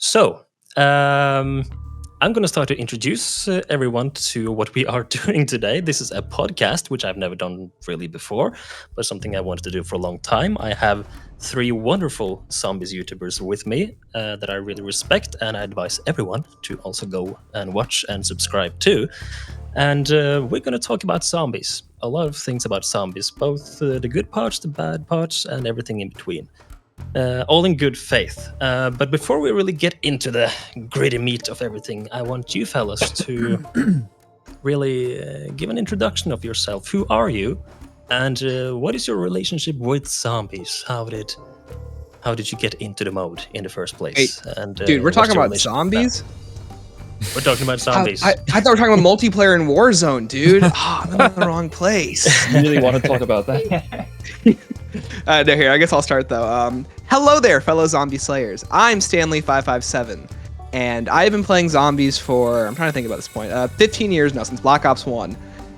So, um, I'm going to start to introduce everyone to what we are doing today. This is a podcast, which I've never done really before, but something I wanted to do for a long time. I have three wonderful zombies YouTubers with me that I really respect, and I advise everyone to also go and watch and subscribe to. And we're going to talk about zombies. A lot of things about zombies, both the good parts, the bad parts, and everything in between. All in good faith. But before we really get into the gritty meat of everything, I want you fellas to really give an introduction of yourself. Who are you? And what is your relationship with zombies? How did you get into the mode in the first place? Hey, and dude, we're talking about zombies? We're talking about zombies. I thought we were talking about multiplayer in Warzone, dude. I'm in the wrong place. You really want to talk about that? No, here, I guess I'll start though. Hello there, fellow zombie slayers. I'm Stanley 557, and I've been playing zombies for, I'm trying to think about this point, 15 years now, since Black Ops 1.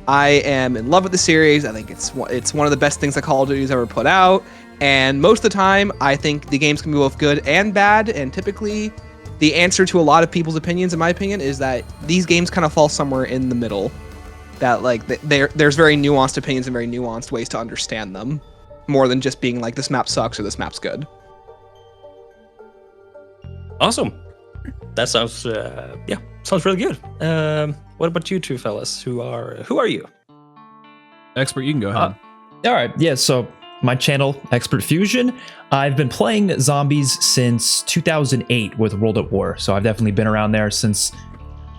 I am in love with the series. I think it's one of the best things that Call of Duty's ever put out, and most of the time, I think the games can be both good and bad, and typically, the answer to a lot of people's opinions, in my opinion, is that these games kind of fall somewhere in the middle. That like there's very nuanced opinions and very nuanced ways to understand them, more than just being like this map sucks or this map's good. Awesome. That sounds sounds really good. What about you two fellas? Who are you? Expert, you can go ahead. All right. Yeah. So my channel, Expert Fusion, I've been playing zombies since 2008 with World at War. So I've definitely been around there since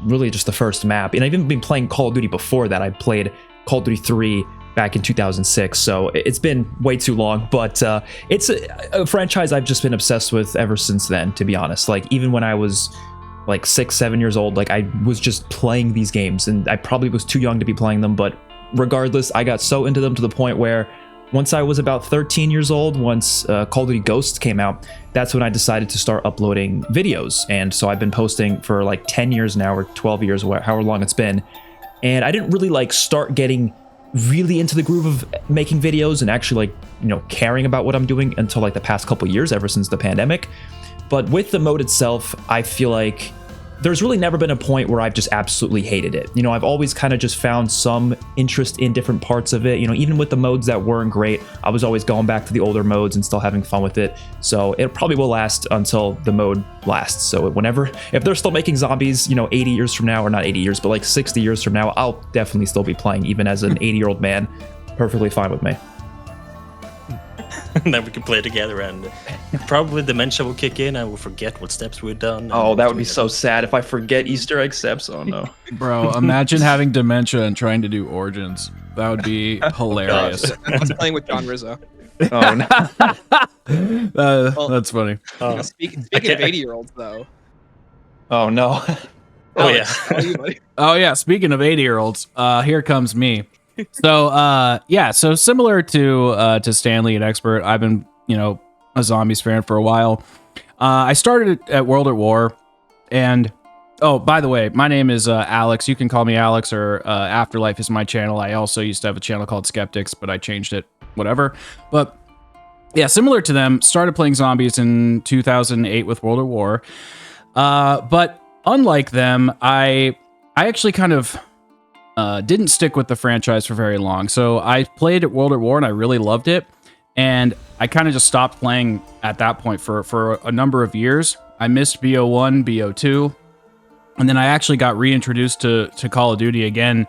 really just the first map. And I've even been playing Call of Duty before that. I played Call of Duty 3 back in 2006. So it's been way too long, but it's a franchise I've just been obsessed with ever since then, to be honest. Like even when I was like 6-7 years old, like I was just playing these games, and I probably was too young to be playing them. But regardless, I got so into them to the point where once I was about 13 years old, once Call of Duty Ghosts came out, that's when I decided to start uploading videos. And so I've been posting for like 10 years now, or 12 years, however long it's been. And I didn't really like start getting really into the groove of making videos and actually like, caring about what I'm doing until like the past couple years, ever since the pandemic. But with the mode itself, I feel like there's really never been a point where I've just absolutely hated it. I've always kind of just found some interest in different parts of it. Even with the modes that weren't great, I was always going back to the older modes and still having fun with it. So it probably will last until the mode lasts. So if they're still making zombies, 80 years from now, or not 80 years, but like 60 years from now, I'll definitely still be playing, even as an 80-year-old man. Perfectly fine with me. And then we can play together, and probably dementia will kick in and we'll forget what steps we've done. Oh, that would be so sad if I forget Easter egg steps. Oh no. Bro, imagine having dementia and trying to do Origins. That would be hilarious. I was playing with John Rizzo. Oh no. That's funny. Speaking of 80-year-olds, though. Oh no. Oh Alex, yeah. how are you, buddy? Oh yeah, speaking of 80-year-olds, here comes me. So similar to Stanley and Expert, I've been, a zombies fan for a while. I started at World at War, and oh, by the way, my name is Alex. You can call me Alex, or Afterlife is my channel. I also used to have a channel called Skeptics, but I changed it, whatever. But yeah, similar to them, started playing zombies in 2008 with World at War. But unlike them, I actually kind of didn't stick with the franchise for very long. So I played at World at War and I really loved it. And I kind of just stopped playing at that point for a number of years. I missed BO1, BO2. And then I actually got reintroduced to Call of Duty again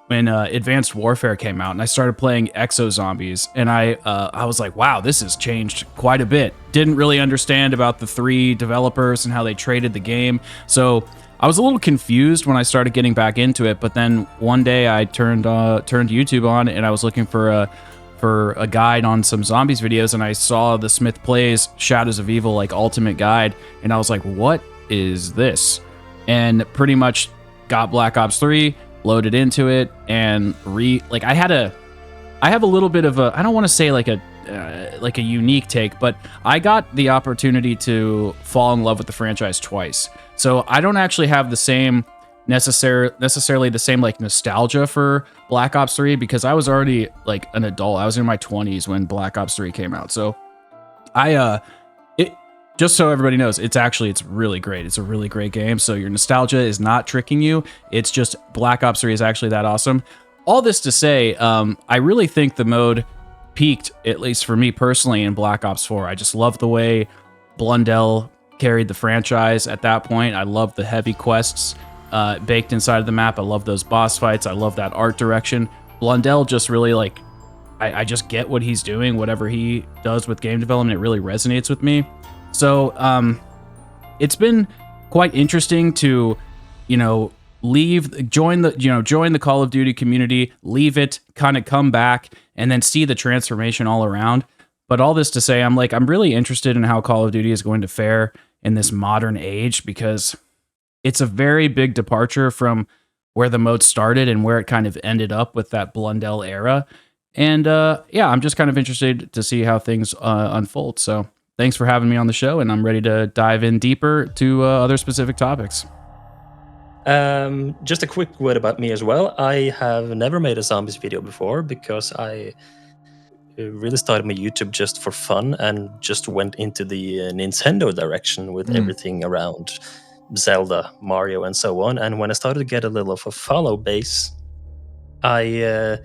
when Advanced Warfare came out. And I started playing Exo Zombies. And I was like, wow, this has changed quite a bit. Didn't really understand about the three developers and how they traded the game. So I was a little confused when I started getting back into it, but then one day I turned YouTube on and I was looking for a guide on some zombies videos, and I saw the Smith Plays Shadows of Evil like ultimate guide, and I was like, what is this? And pretty much got Black Ops 3, loaded into it, and I have a little bit of a, I don't want to say like a unique take, but I got the opportunity to fall in love with the franchise twice. So I don't actually have the same necessarily the same like nostalgia for Black Ops 3, because I was already like an adult. I was in my 20s when Black Ops 3 came out. So just so everybody knows, it's really great. It's a really great game. So your nostalgia is not tricking you. It's just Black Ops 3 is actually that awesome. All this to say, I really think the mode peaked, at least for me personally, in Black Ops 4. I just love the way Blundell carried the franchise at that point. I love the heavy quests baked inside of the map. I love those boss fights. I love that art direction. Blundell just really like, I just get what he's doing. Whatever he does with game development, it really resonates with me. So it's been quite interesting to, join the Call of Duty community, leave it, kind of come back, and then see the transformation all around. But all this to say, I'm really interested in how Call of Duty is going to fare in this modern age, because it's a very big departure from where the mode started and where it kind of ended up with that Blundell era. And I'm just kind of interested to see how things unfold. So thanks for having me on the show, and I'm ready to dive in deeper to other specific topics. Just a quick word about me as well. I have never made a zombies video before because I really started my YouTube just for fun and just went into the Nintendo direction with everything around Zelda, Mario, and so on. And when I started to get a little of a follow base, I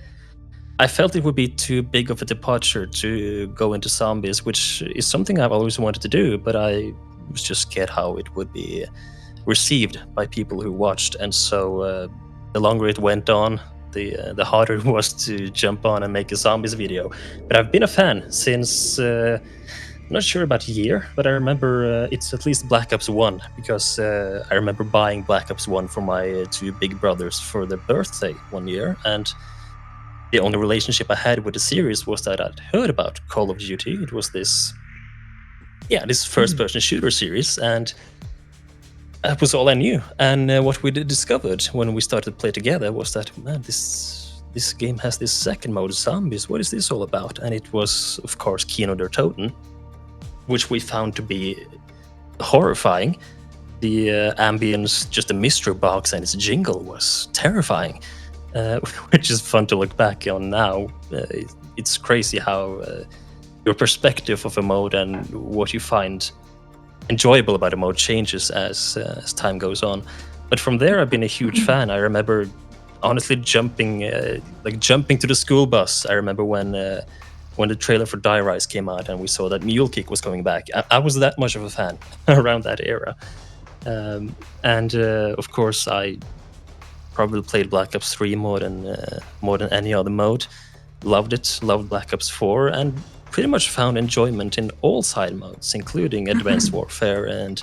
felt it would be too big of a departure to go into zombies, which is something I've always wanted to do, but I was just scared how it would be received by people who watched. And so the longer it went on, the harder it was to jump on and make a zombies video. But I've been a fan since, I'm not sure about a year, but I remember it's at least Black Ops 1, because I remember buying Black Ops 1 for my two big brothers for their birthday one year. And the only relationship I had with the series was that I'd heard about Call of Duty. It was this first-person shooter series, and that was all I knew. And what we discovered when we started to play together was that, man, this game has this second mode, Zombies. What is this all about? And it was, of course, Kino der Toten, which we found to be horrifying. The ambience, just a mystery box and its jingle was terrifying. Which is fun to look back on now. It's crazy how your perspective of a mode and what you find enjoyable about a mode changes as time goes on. But from there, I've been a huge fan. I remember, honestly, jumping to the school bus. I remember when the trailer for Die Rise came out and we saw that Mule Kick was coming back. I was that much of a fan around that era. Of course, I probably played Black Ops 3 more than any other mode. Loved it, loved Black Ops 4, and pretty much found enjoyment in all side modes, including Advanced Warfare and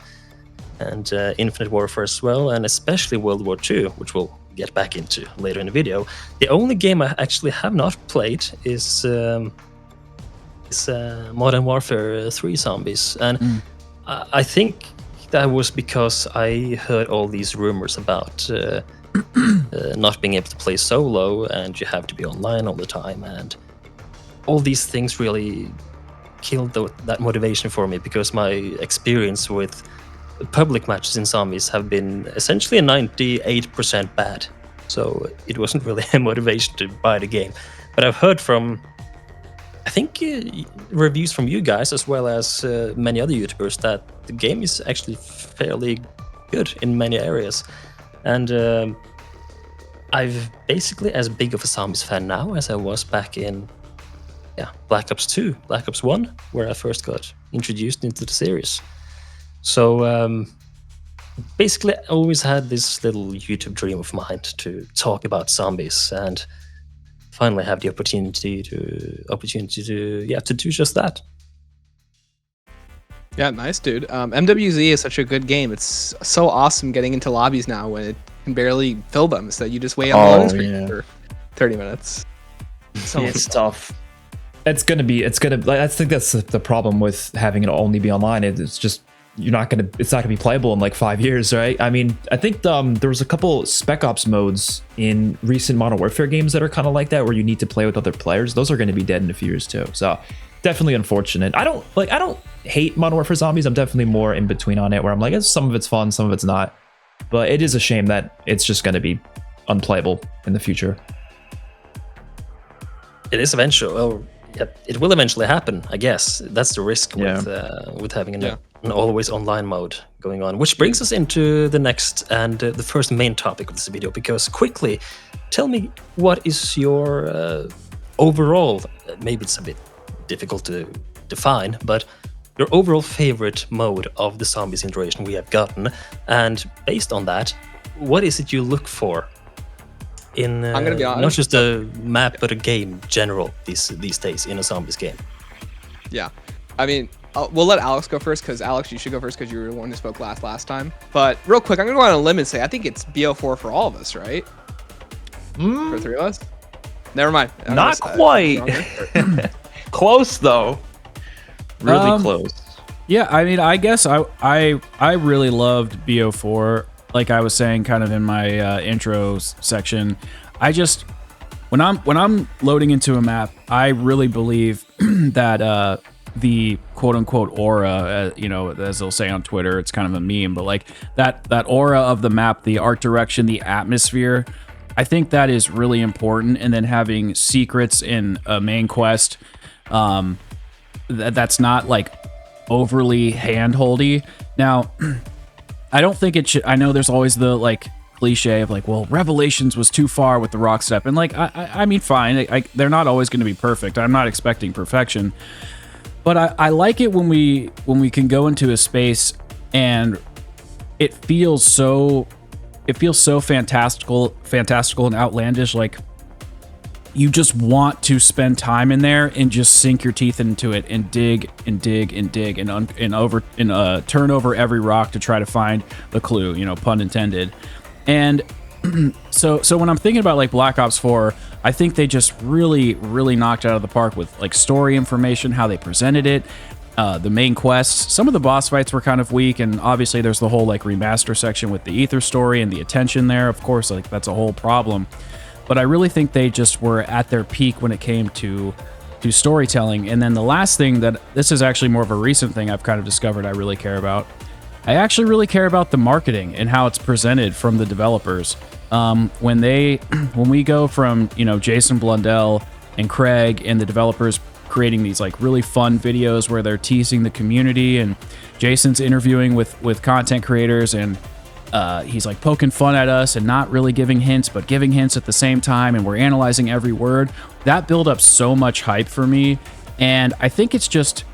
Infinite Warfare as well, and especially World War II, which we'll get back into later in the video. The only game I actually have not played is Modern Warfare 3 Zombies, and I think that was because I heard all these rumors about not being able to play solo, and you have to be online all the time, and all these things really killed that motivation for me, because my experience with public matches in Zombies have been essentially 98% bad. So it wasn't really a motivation to buy the game. But I've heard from, I think, reviews from you guys as well as many other YouTubers that the game is actually fairly good in many areas. And I've basically as big of a Zombies fan now as I was back in Black Ops 2, Black Ops 1, where I first got introduced into the series. So basically I always had this little YouTube dream of mine to talk about zombies, and finally have the opportunity to do just that. Yeah, nice, dude. MWZ is such a good game. It's so awesome getting into lobbies now when it can barely fill them, so you just wait on the loading screen for 30 minutes. So it's tough. I think that's the problem with having it only be online. It's just it's not gonna be playable in like 5 years, right? I mean, I think there was a couple Spec Ops modes in recent Modern Warfare games that are kind of like that, where you need to play with other players. Those are going to be dead in a few years too. So definitely unfortunate. I don't hate Modern Warfare Zombies. I'm definitely more in between on it, where I'm like, some of it's fun, some of it's not. But it is a shame that it's just going to be unplayable in the future. It is eventual. It will eventually happen, I guess. That's the risk with having an always online mode going on, which brings us into the next and the first main topic of this video. Because quickly, tell me, what is your overall, maybe it's a bit difficult to define, but your overall favorite mode of the zombies iteration we have gotten, and based on that, what is it you look for in I'm gonna be honest, not just a map but a game general these days in a zombies game? Yeah, I mean, we'll let Alex go first, because Alex, you should go first because you were the one who spoke last time. But real quick, I'm gonna go on a limb and say I think it's BO4 for all of us, right? For three of us. Never mind. Not quite. Close though. Really close. Yeah, I mean, I guess I really loved BO4. Like I was saying, kind of in my intro section, I just when I'm loading into a map, I really believe that the quote unquote aura, as they'll say on Twitter, it's kind of a meme, but like that aura of the map, the art direction, the atmosphere, I think that is really important. And then having secrets in a main quest, that's not like overly hand-holdy. Now, I don't think it should. I know there's always the like cliche of like, well, Revelations was too far with the rock step, and like I mean, fine, they're not always going to be perfect. I'm not expecting perfection, but I like it when we can go into a space and it feels so fantastical and outlandish. Like you just want to spend time in there and just sink your teeth into it and dig and dig and dig and turn over every rock to try to find the clue, pun intended. And so when I'm thinking about like Black Ops 4, I think they just really knocked it out of the park with like story information, how they presented it, the main quests. Some of the boss fights were kind of weak, and obviously there's the whole like remaster section with the Ether story and the attention there. Of course, like that's a whole problem. But I really think they just were at their peak when it came to storytelling. And then the last thing, that this is actually more of a recent thing I've kind of discovered I really care about. I actually really care about the marketing and how it's presented from the developers. When we go from, Jason Blundell and Craig and the developers creating these like really fun videos where they're teasing the community, and Jason's interviewing with content creators, and he's like poking fun at us and not really giving hints, but giving hints at the same time, and we're analyzing every word. That built up so much hype for me, and I think it's just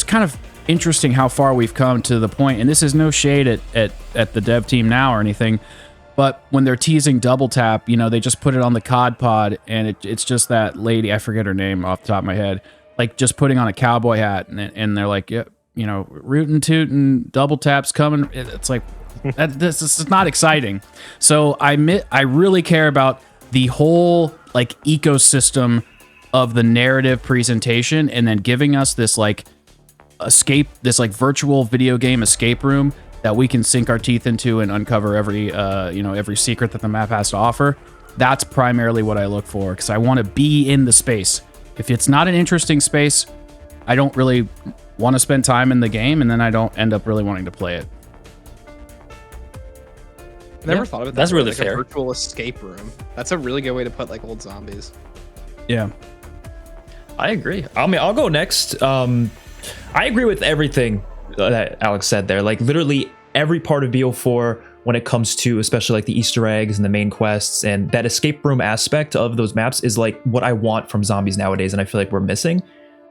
kind of interesting how far we've come to the point, and this is no shade at the dev team now or anything, but when they're teasing double tap, they just put it on the COD pod, and it's just that lady, I forget her name off the top of my head, like just putting on a cowboy hat, and they're like, yeah, rootin' tootin', double taps coming. It's like, this is not exciting. So I really care about the whole like ecosystem of the narrative presentation, and then giving us this like this like virtual video game escape room that we can sink our teeth into and uncover every every secret that the map has to offer. That's primarily what I look for, because I want to be in the space. If it's not an interesting space, I don't really want to spend time in the game, and then I don't end up really wanting to play it. I never thought of it. That's really like fair. A virtual escape room. That's a really good way to put like old zombies. Yeah, I agree. I mean, I'll go next. I agree with everything that Alex said there. Like literally every part of BO4 when it comes to especially like the Easter eggs and the main quests and that escape room aspect of those maps is like what I want from zombies nowadays, and I feel like we're missing.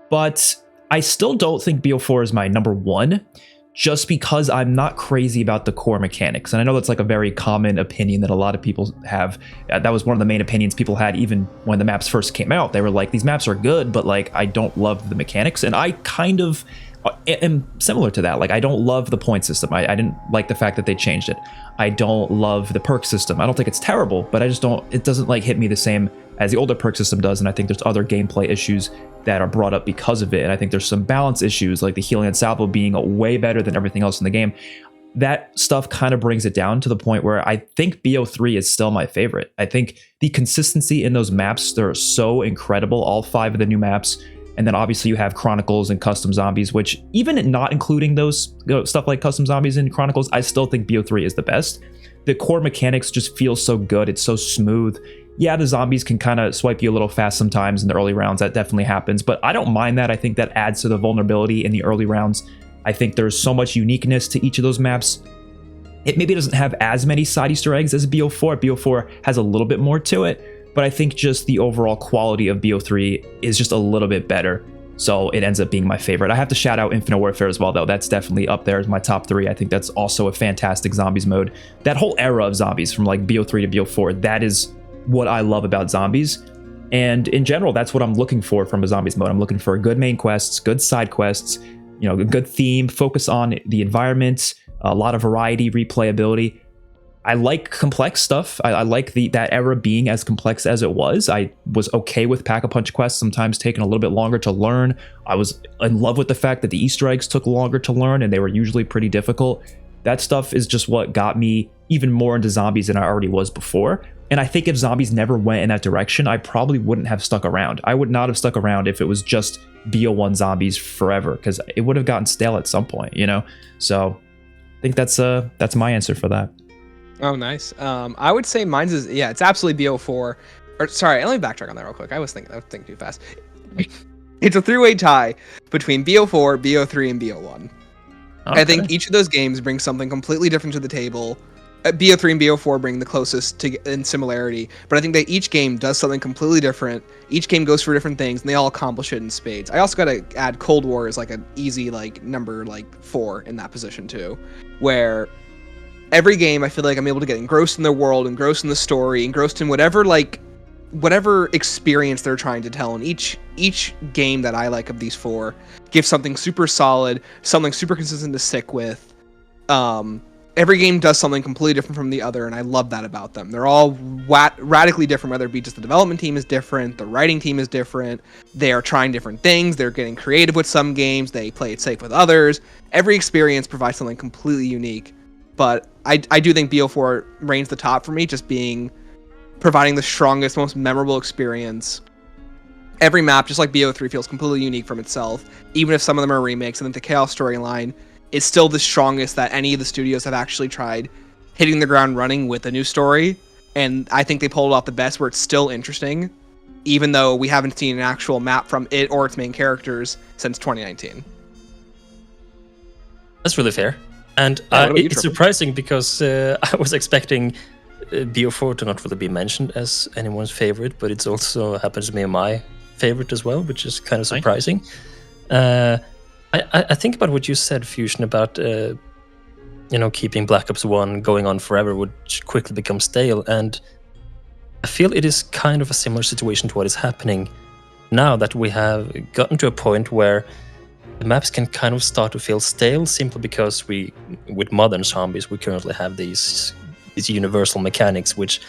But I still don't think BO4 is my number one, just because I'm not crazy about the core mechanics. And I know that's like a very common opinion that a lot of people have. That was one of the main opinions people had even when the maps first came out. They were like, these maps are good, but like I don't love the mechanics. And I kind of am similar to that. Like I don't love the point system. I didn't like the fact that they changed it. I don't love the perk system. I don't think it's terrible, but it doesn't like hit me the same as the older perk system does. And I think there's other gameplay issues that are brought up because of it. And I think there's some balance issues, like the healing and salvo being way better than everything else in the game. That stuff kind of brings it down to the point where I think BO3 is still my favorite. I think the consistency in those maps, they're so incredible, all 5 of the new maps. And then obviously you have Chronicles and Custom Zombies, which even not including those stuff like Custom Zombies and Chronicles, I still think BO3 is the best. The core mechanics just feel so good. It's so smooth. Yeah, the zombies can kind of swipe you a little fast sometimes in the early rounds. That definitely happens, but I don't mind that. I think that adds to the vulnerability in the early rounds. I think there's so much uniqueness to each of those maps. It maybe doesn't have as many side Easter eggs as BO4. BO4 has a little bit more to it, but I think just the overall quality of BO3 is just a little bit better. So it ends up being my favorite. I have to shout out Infinite Warfare as well, though. That's definitely up there as my top 3. I think that's also a fantastic Zombies mode. That whole era of Zombies from like BO3 to BO4, that is what I love about Zombies. And in general, that's what I'm looking for from a Zombies mode. I'm looking for good main quests, good side quests, you know, a good theme, focus on the environment, a lot of variety, replayability. I like complex stuff. I like that era being as complex as it was. I was okay with Pack-a-Punch quests sometimes taking a little bit longer to learn. I was in love with the fact that the Easter eggs took longer to learn and they were usually pretty difficult. That stuff is just what got me even more into Zombies than I already was before. And I think if Zombies never went in that direction, I probably wouldn't have stuck around. I would not have stuck around if it was just BO1 Zombies forever, because it would have gotten stale at some point, you know? So I think that's my answer for that. Oh, nice. I would say mine's is, yeah, it's absolutely BO4. Or sorry, let me backtrack on that real quick. I was thinking too fast. It's a 3-way tie between BO4, BO3, and BO1. Okay. I think each of those games brings something completely different to the table. BO3 and BO4 bring the closest in similarity, but I think that each game does something completely different. Each game goes for different things, and they all accomplish it in spades. I also got to add Cold War as like an easy like number like 4 in that position too, where every game I feel like I'm able to get engrossed in the world, engrossed in the story, engrossed in whatever experience they're trying to tell. And each game that I like of these 4 gives something super solid, something super consistent to stick with. Every game does something completely different from the other, and I love that about them. They're all radically different, whether it be just the development team is different, the writing team is different, they are trying different things, they're getting creative with some games, they play it safe with others. Every experience provides something completely unique, but I do think BO4 reigns the top for me, just providing the strongest, most memorable experience. Every map, just like BO3, feels completely unique from itself, even if some of them are remakes, and then the Chaos storyline is still the strongest that any of the studios have actually tried hitting the ground running with a new story. And I think they pulled off the best, where it's still interesting, even though we haven't seen an actual map from it or its main characters since 2019. That's really fair. And it's surprising because I was expecting BO4 to not really be mentioned as anyone's favorite, but it's also happens to be my favorite as well, which is kind of surprising. I think about what you said, Fusion, about keeping Black Ops 1 going on forever would quickly become stale, and I feel it is kind of a similar situation to what is happening now, that we have gotten to a point where the maps can kind of start to feel stale, simply because with modern Zombies, we currently have these universal mechanics which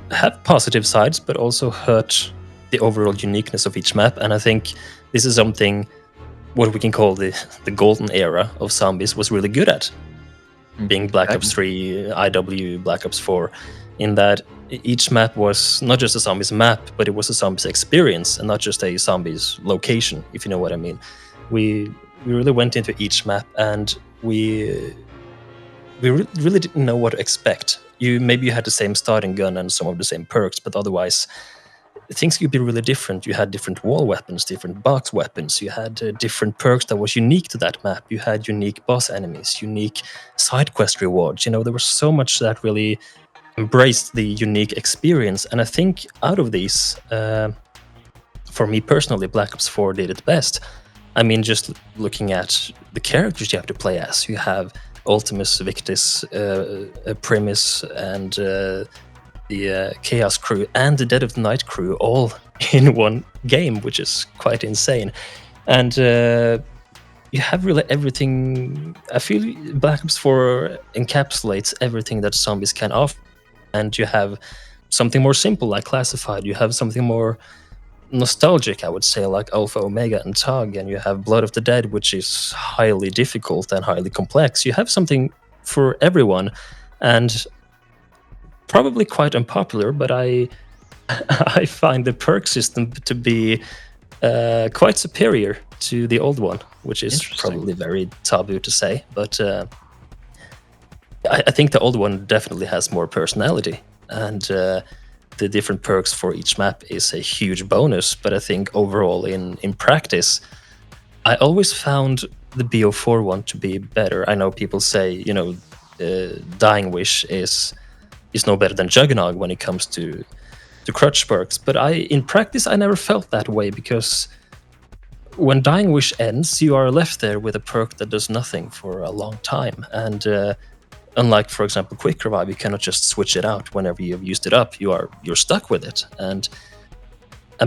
have positive sides, but also hurt the overall uniqueness of each map. And I think this is something what we can call the golden era of Zombies was really good at, being Black Ops 3, IW, Black Ops 4, in that each map was not just a Zombies map, but it was a Zombies experience, and not just a Zombies location, if you know what I mean. We really went into each map, and we really didn't know what to expect. Maybe you had the same starting gun and some of the same perks, but otherwise things could be really different. You had different wall weapons, different box weapons, you had different perks that was unique to that map, you had unique boss enemies, unique side quest rewards. There was so much that really embraced the unique experience. And I think out of these, for me personally, Black Ops 4 did it best. I mean, just looking at the characters you have to play as, you have Ultimus, Victus, Primus, and the Chaos crew and the Dead of the Night crew all in one game, which is quite insane. And you have really everything. I feel Black Ops 4 encapsulates everything that Zombies can offer. And you have something more simple like Classified, you have something more nostalgic, I would say, like Alpha, Omega, and Tug, and you have Blood of the Dead, which is highly difficult and highly complex. You have something for everyone, and probably quite unpopular, but I find the perk system to be quite superior to the old one, which is probably very taboo to say, but I think the old one definitely has more personality, and the different perks for each map is a huge bonus. But I think overall in practice, I always found the BO4 one to be better. I know people say, Dying Wish is no better than Juggernog when it comes to crutch perks, but in practice I never felt that way, because when Dying Wish ends, you are left there with a perk that does nothing for a long time, and unlike, for example, Quick Revive, you cannot just switch it out whenever you've used it up. You're stuck with it, and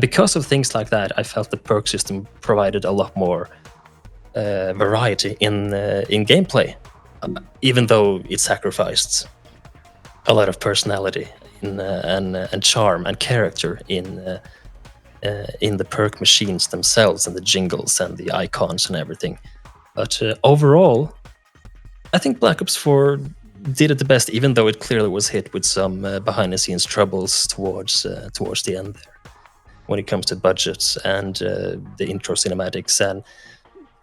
because of things like that, I felt the perk system provided a lot more variety in gameplay, even though it sacrificed a lot of personality and charm and character in the perk machines themselves, and the jingles and the icons and everything. But overall, I think Black Ops 4 did it the best, even though it clearly was hit with some behind-the-scenes troubles towards the end there, when it comes to budgets and the intro cinematics. And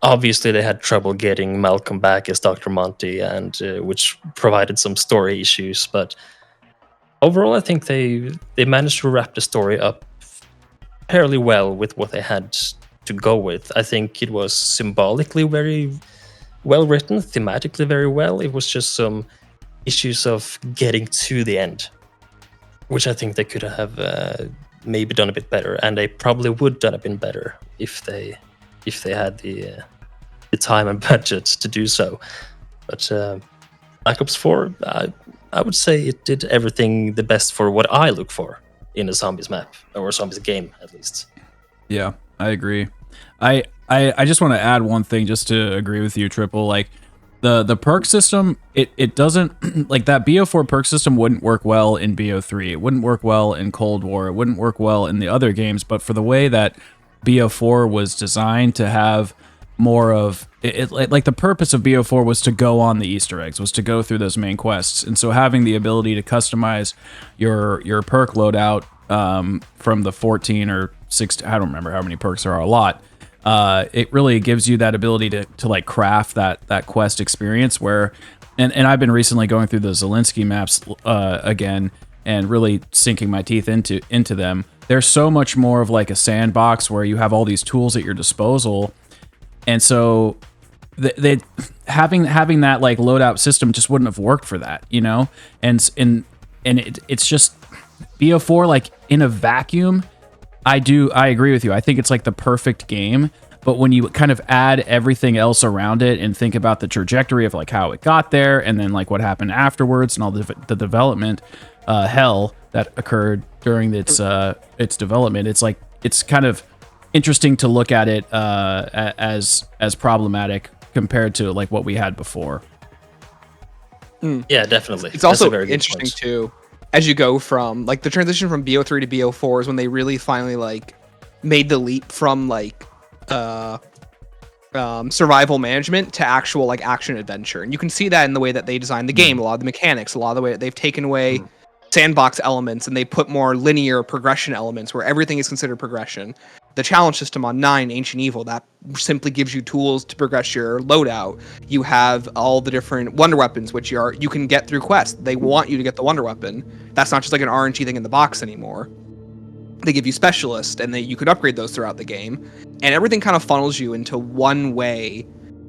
obviously they had trouble getting Malcolm back as Dr. Monty, and which provided some story issues. But overall, I think they managed to wrap the story up fairly well with what they had to go with. I think it was symbolically very well written, thematically very well. It was just some issues of getting to the end, which I think they could have maybe done a bit better, and they probably would done a bit better if they had the time and budget to do so. But Black Ops 4, I would say it did everything the best for what I look for in a zombies map, or a zombies game at least. Yeah, I agree. I just want to add one thing just to agree with you, Triple. Like the perk system, it doesn't, like, that BO4 perk system wouldn't work well in BO3. It wouldn't work well in Cold War. It wouldn't work well in the other games. But for the way that BO4 was designed to have more of it, like the purpose of BO4 was to go on the Easter eggs, was to go through those main quests, and so having the ability to customize your perk loadout from the 14 or 16, I don't remember how many perks there are, a lot. It really gives you that ability to like craft that quest experience where, and I've been recently going through the Zelensky maps again and really sinking my teeth into them. There's so much more of like a sandbox where you have all these tools at your disposal. And so they having that like loadout system just wouldn't have worked for that, you know? And it's just BO4, like, in a vacuum, I agree with you. I think it's like the perfect game, but when you kind of add everything else around it and think about the trajectory of like how it got there, and then like what happened afterwards and all the development hell that occurred during its development, it's like, it's kind of interesting to look at it as problematic compared to like what we had before. Yeah, definitely. It's also very interesting too, as you go from like the transition from BO3 to BO4 is when they really finally like made the leap from like survival management to actual like action adventure, and you can see that in the way that they designed the game, a lot of the mechanics, a lot of the way that they've taken away sandbox elements and they put more linear progression elements where everything is considered progression. The challenge system on 9, Ancient Evil, that simply gives you tools to progress your loadout. You have all the different wonder weapons, which you can get through quests. They want you to get the wonder weapon. That's not just like an RNG thing in the box anymore. They give you specialists, and you could upgrade those throughout the game. And everything kind of funnels you into one way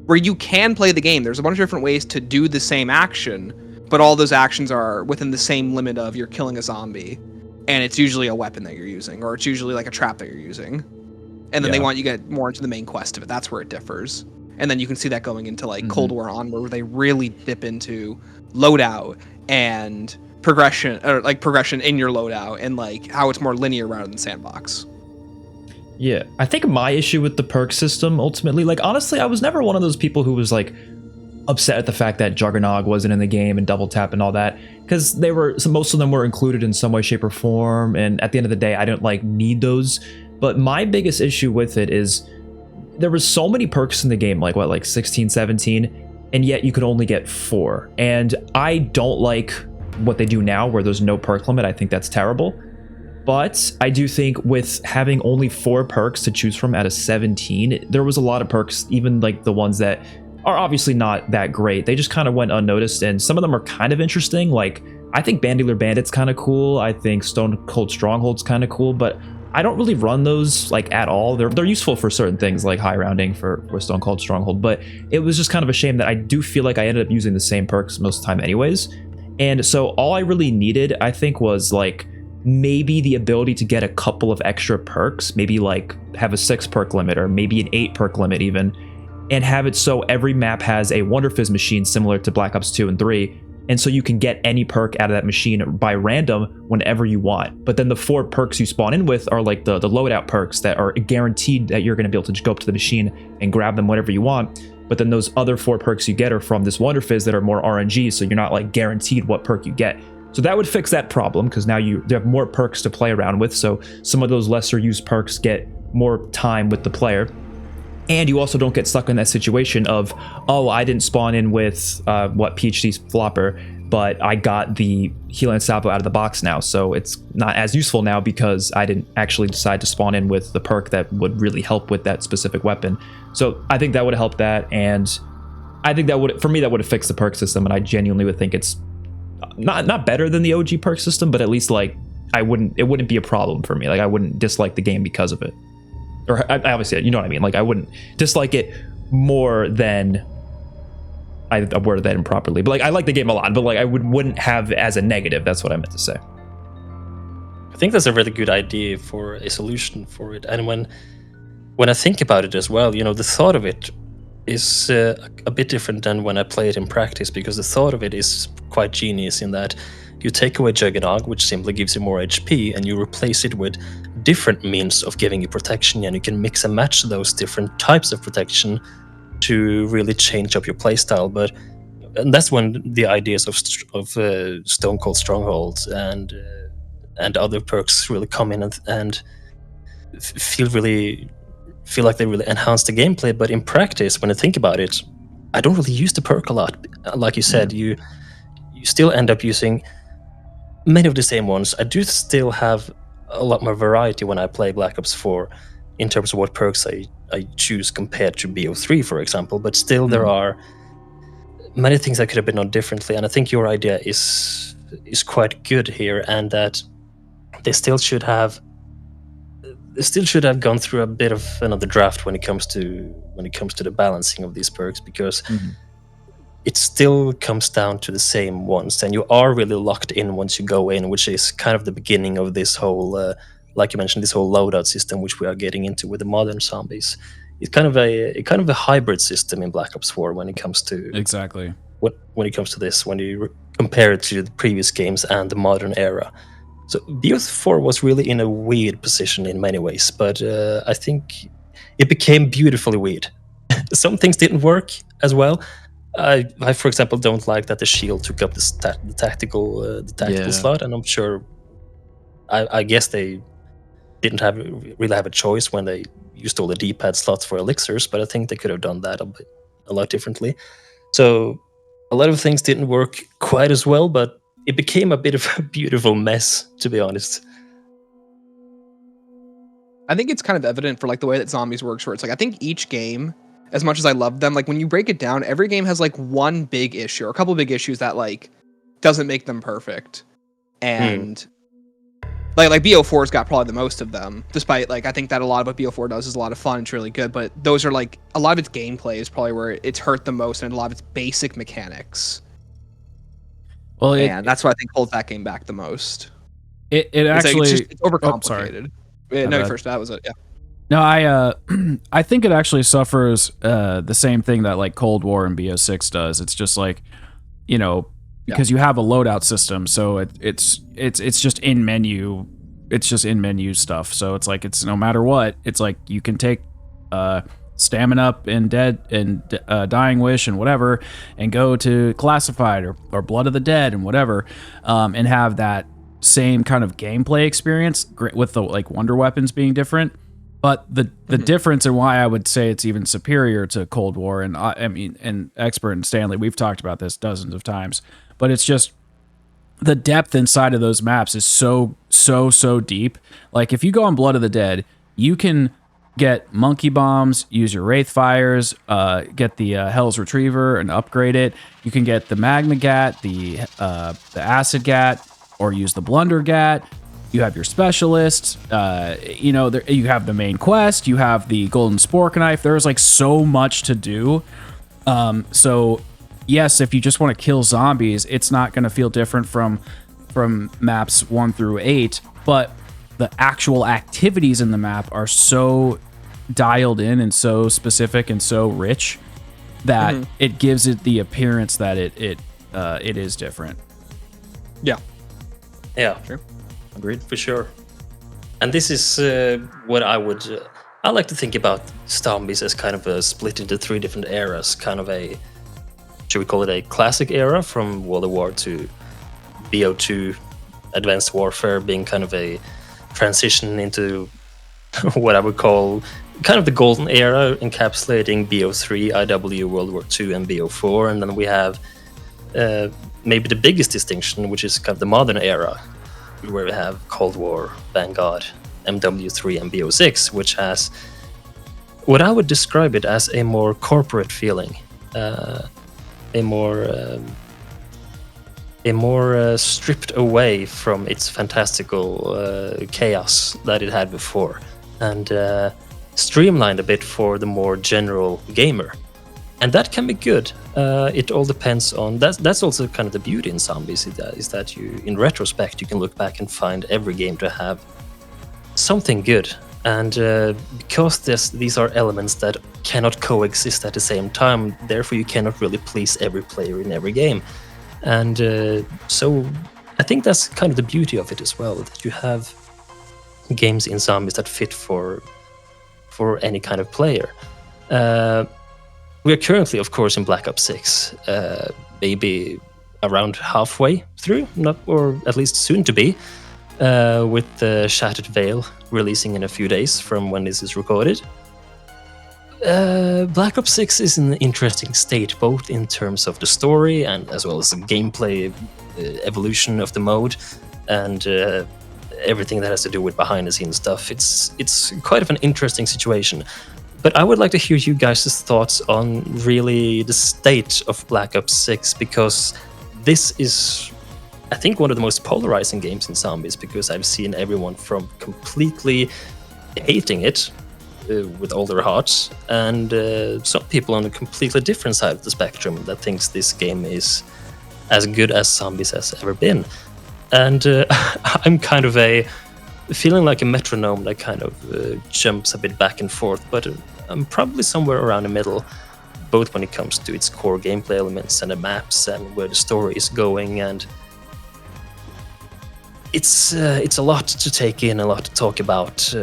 where you can play the game. There's a bunch of different ways to do the same action, but all those actions are within the same limit of you're killing a zombie. And it's usually a weapon that you're using, or it's usually like a trap that you're using. And then they want you to get more into the main quest of it. That's where it differs. And then you can see that going into like Cold War on, where they really dip into loadout and progression, or like progression in your loadout, and like how it's more linear rather than sandbox. Yeah, I think my issue with the perk system ultimately, like, honestly, I was never one of those people who was like upset at the fact that Juggernog wasn't in the game and Double Tap and all that, because most of them were included in some way, shape, or form, and at the end of the day, I didn't like need those. But my biggest issue with it is there was so many perks in the game, like 16, 17, and yet you could only get 4. And I don't like what they do now where there's no perk limit. I think that's terrible. But I do think with having only 4 perks to choose from out of 17, there was a lot of perks, even like the ones that are obviously not that great. They just kind of went unnoticed, and some of them are kind of interesting. Like, I think Bandular Bandit's kind of cool. I think Stone Cold Stronghold's kind of cool, but I don't really run those like at all. They're useful for certain things like high rounding for Stone Cold Stronghold, but it was just kind of a shame that I do feel like I ended up using the same perks most of the time anyways. And so all I really needed, I think, was like maybe the ability to get a couple of extra perks, maybe like have a 6 perk limit or maybe an 8 perk limit even, and have it so every map has a Wonder Fizz machine similar to Black Ops 2 and 3. And so you can get any perk out of that machine by random whenever you want. But then the 4 perks you spawn in with are like the loadout perks that are guaranteed that you're going to be able to just go up to the machine and grab them whenever you want. But then those other 4 perks you get are from this Wonder Fizz that are more RNG, so you're not like guaranteed what perk you get. So that would fix that problem, because now you have more perks to play around with. So some of those lesser used perks get more time with the player. And you also don't get stuck in that situation of, oh, I didn't spawn in with PhD's flopper, but I got the Heal and Salvo out of the box now. So it's not as useful now because I didn't actually decide to spawn in with the perk that would really help with that specific weapon. So I think that would have helped that. And I think that would, for me, that would have fixed the perk system. And I genuinely would think it's not better than the OG perk system, but at least like it wouldn't be a problem for me. Like I wouldn't dislike the game because of it. Or I obviously, you know what I mean? Like I wouldn't dislike it more than I worded that improperly. But like I like the game a lot, but like I wouldn't have it as a negative. That's what I meant to say. I think that's a really good idea for a solution for it. And when I think about it as well, you know, the thought of it is a bit different than when I play it in practice, because the thought of it is quite genius in that you take away Juggernog, which simply gives you more HP, and you replace it with different means of giving you protection, and you can mix and match those different types of protection to really change up your playstyle. And that's when the ideas of Stone Cold Strongholds and other perks really come in and feel like they really enhance the gameplay. But in practice, when I think about it, I don't really use the perk a lot. Like you said, you still end up using many of the same ones. I do still have a lot more variety when I play Black Ops 4 in terms of what perks I choose compared to BO3, for example. But still, there are many things that could have been done differently. And I think your idea is quite good here, and that they still should have gone through a bit of another draft when it comes to the balancing of these perks, because it still comes down to the same ones, and you are really locked in once you go in, which is kind of the beginning of this whole, like you mentioned, this whole loadout system, which we are getting into with the modern zombies. It's kind of a hybrid system in Black Ops 4 when it comes to Exactly. when it comes to this, when you compare it to the previous games and the modern era. So BO4 was really in a weird position in many ways, but I think it became beautifully weird. Some things didn't work as well. I, for example, don't like that the shield took up the tactical slot, and I'm sure, I guess they didn't really have a choice when they used all the D-pad slots for elixirs, but I think they could have done that a lot differently. So a lot of things didn't work quite as well, but it became a bit of a beautiful mess, to be honest. I think it's kind of evident for like the way that Zombies works, where it's like, I think each game, as much as I love them, like when you break it down, every game has like one big issue or a couple big issues that like doesn't make them perfect. And like BO4's got probably the most of them, despite like I think that a lot of what BO4 does is a lot of fun. It's really good, but those are like a lot of its gameplay is probably where it's hurt the most, and a lot of its basic mechanics. Well, and that's what I think holds that game back the most. It actually it's overcomplicated. No, first that was it. Yeah. No, I think it actually suffers the same thing that like Cold War and BO6 does. It's just like, you know, because you have a loadout system, so it's just in menu. It's just in menu stuff. So it's like it's no matter what. It's like you can take Stamina Up and Dead and Dying Wish and whatever, and go to Classified or Blood of the Dead and whatever, and have that same kind of gameplay experience with the like wonder weapons being different. But the difference, and why I would say it's even superior to Cold War, and I mean, and Expert and Stanley, we've talked about this dozens of times, but it's just the depth inside of those maps is so deep. Like if you go on Blood of the Dead, you can get monkey bombs, use your wraith fires, get the Hell's Retriever and upgrade it. You can get the magma gat, the acid gat, or use the blunder gat. you have your specialist, you have the main quest, you have the golden spork knife. There's like so much to do. So yes, if you just want to kill zombies, it's not going to feel different from maps 1 through 8, but the actual activities in the map are so dialed in and so specific and so rich that it gives it the appearance that it is different. Yeah. Yeah, Sure. agreed for sure. And this is what I like to think about zombies as kind of a split into 3 different eras, kind of a, should we call it a classic era from World of War to BO2 Advanced Warfare, being kind of a transition into what I would call kind of the golden era, encapsulating BO3, IW, World War II, and BO4. And then we have maybe the biggest distinction, which is kind of the modern era, where we have Cold War, Vanguard, MW3, and BO6, which has what I would describe it as a more corporate feeling, a more stripped away from its fantastical chaos that it had before, and streamlined a bit for the more general gamer. And that can be good. It all depends on that's also kind of the beauty in zombies, is that you, in retrospect, you can look back and find every game to have something good. And because these are elements that cannot coexist at the same time, therefore you cannot really please every player in every game. And so I think that's kind of the beauty of it as well, that you have games in zombies that fit for any kind of player. We are currently, of course, in Black Ops 6, maybe around halfway through, or at least soon to be, with the Shattered Veil releasing in a few days from when this is recorded. Black Ops 6 is in an interesting state, both in terms of the story and as well as the gameplay evolution of the mode, and everything that has to do with behind-the-scenes stuff. It's quite of an interesting situation. But I would like to hear you guys' thoughts on really the state of Black Ops 6, because this is, I think, one of the most polarizing games in zombies, because I've seen everyone from completely hating it with all their hearts, and some people on a completely different side of the spectrum that thinks this game is as good as zombies has ever been. And I'm kind of feeling like a metronome that kind of jumps a bit back and forth, but I'm probably somewhere around the middle, both when it comes to its core gameplay elements and the maps and where the story is going. And it's a lot to take in, a lot to talk about.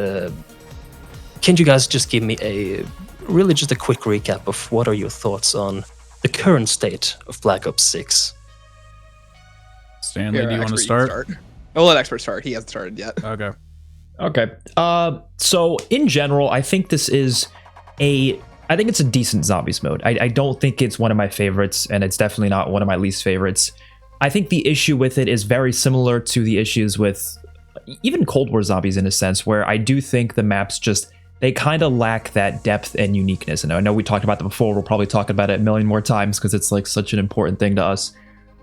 Can you guys just give me just a quick recap of what are your thoughts on the current state of Black Ops 6? Stanley, Here, do you want to Expert, start? I'll let Expert start. He hasn't started yet. Okay. So in general, I think this is I think it's a decent zombies mode. I don't think it's one of my favorites, and it's definitely not one of my least favorites. I think the issue with it is very similar to the issues with even Cold War zombies, in a sense, where I do think the maps they kind of lack that depth and uniqueness. And I know we talked about that before. We'll probably talk about it a million more times because it's like such an important thing to us.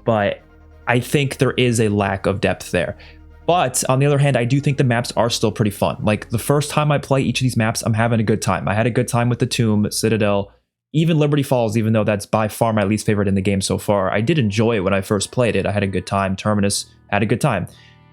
But I think there is a lack of depth there. But on the other hand, I do think the maps are still pretty fun. Like the first time I play each of these maps, I'm having a good time. I had a good time with the Tomb, Citadel, even Liberty Falls, even though that's by far my least favorite in the game so far. I did enjoy it when I first played it. I had a good time. Terminus, had a good time.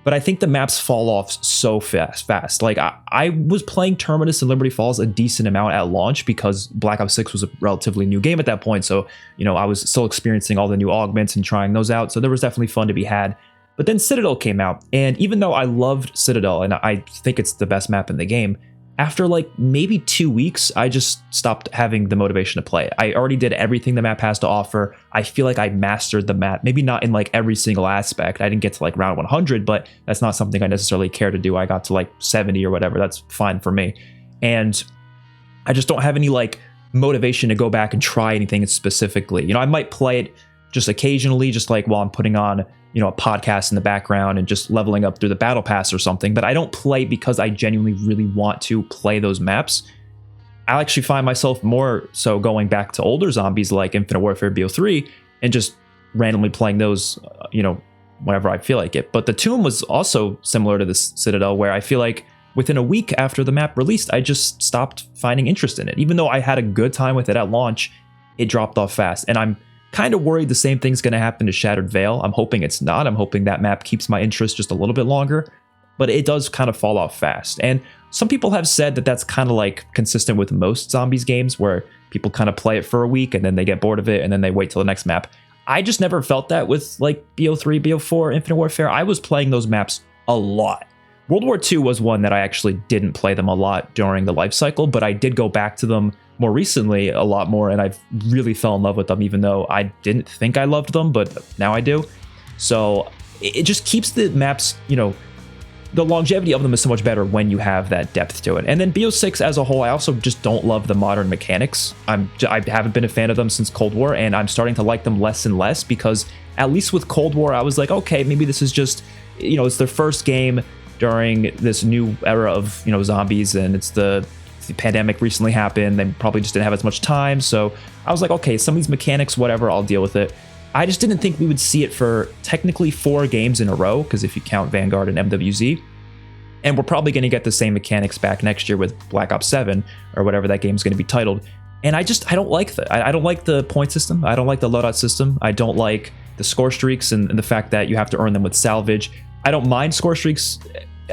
But I think the maps fall off so fast. Like I was playing Terminus and Liberty Falls a decent amount at launch because Black Ops 6 was a relatively new game at that point. So, I was still experiencing all the new augments and trying those out. So there was definitely fun to be had. But then Citadel came out, and even though I loved Citadel and I think it's the best map in the game, after like maybe 2 weeks, I just stopped having the motivation to play it. I already did everything the map has to offer. I feel like I mastered the map, maybe not in like every single aspect. I didn't get to like round 100, but that's not something I necessarily care to do. I got to like 70 or whatever. That's fine for me. And I just don't have any like motivation to go back and try anything specifically. I might play it just occasionally, just like while I'm putting on a podcast in the background and just leveling up through the battle pass or something, but I don't play because I genuinely really want to play those maps. I actually find myself more so going back to older zombies like Infinite Warfare BO3 and just randomly playing those, whenever I feel like it. But the Tomb was also similar to this Citadel, where I feel like within a week after the map released, I just stopped finding interest in it. Even though I had a good time with it at launch, it dropped off fast. And I'm kind of worried the same thing's going to happen to Shattered Veil. I'm hoping it's not. I'm hoping that map keeps my interest just a little bit longer, but it does kind of fall off fast. And some people have said that that's kind of like consistent with most Zombies games, where people kind of play it for a week and then they get bored of it and then they wait till the next map. I just never felt that with like BO3, BO4, Infinite Warfare. I was playing those maps a lot. World War II was one that I actually didn't play them a lot during the life cycle, but I did go back to them more recently a lot more, and I've really fell in love with them, even though I didn't think I loved them, but now I do. So it just keeps the maps, the longevity of them is so much better when you have that depth to it. And then BO6 as a whole, I also just don't love the modern mechanics. I haven't been a fan of them since Cold War, and I'm starting to like them less and less, because at least with Cold War, I was like, okay, maybe this is just, it's their first game during this new era of, zombies, and it's the pandemic recently happened. They probably just didn't have as much time. So I was like, okay, some of these mechanics, whatever, I'll deal with it. I just didn't think we would see it for technically 4 games in a row, because if you count Vanguard and MWZ, and we're probably going to get the same mechanics back next year with Black Ops 7 or whatever that game's going to be titled. And I don't like that. I don't like the point system. I don't like the loadout system. I don't like the score streaks and the fact that you have to earn them with salvage. I don't mind score streaks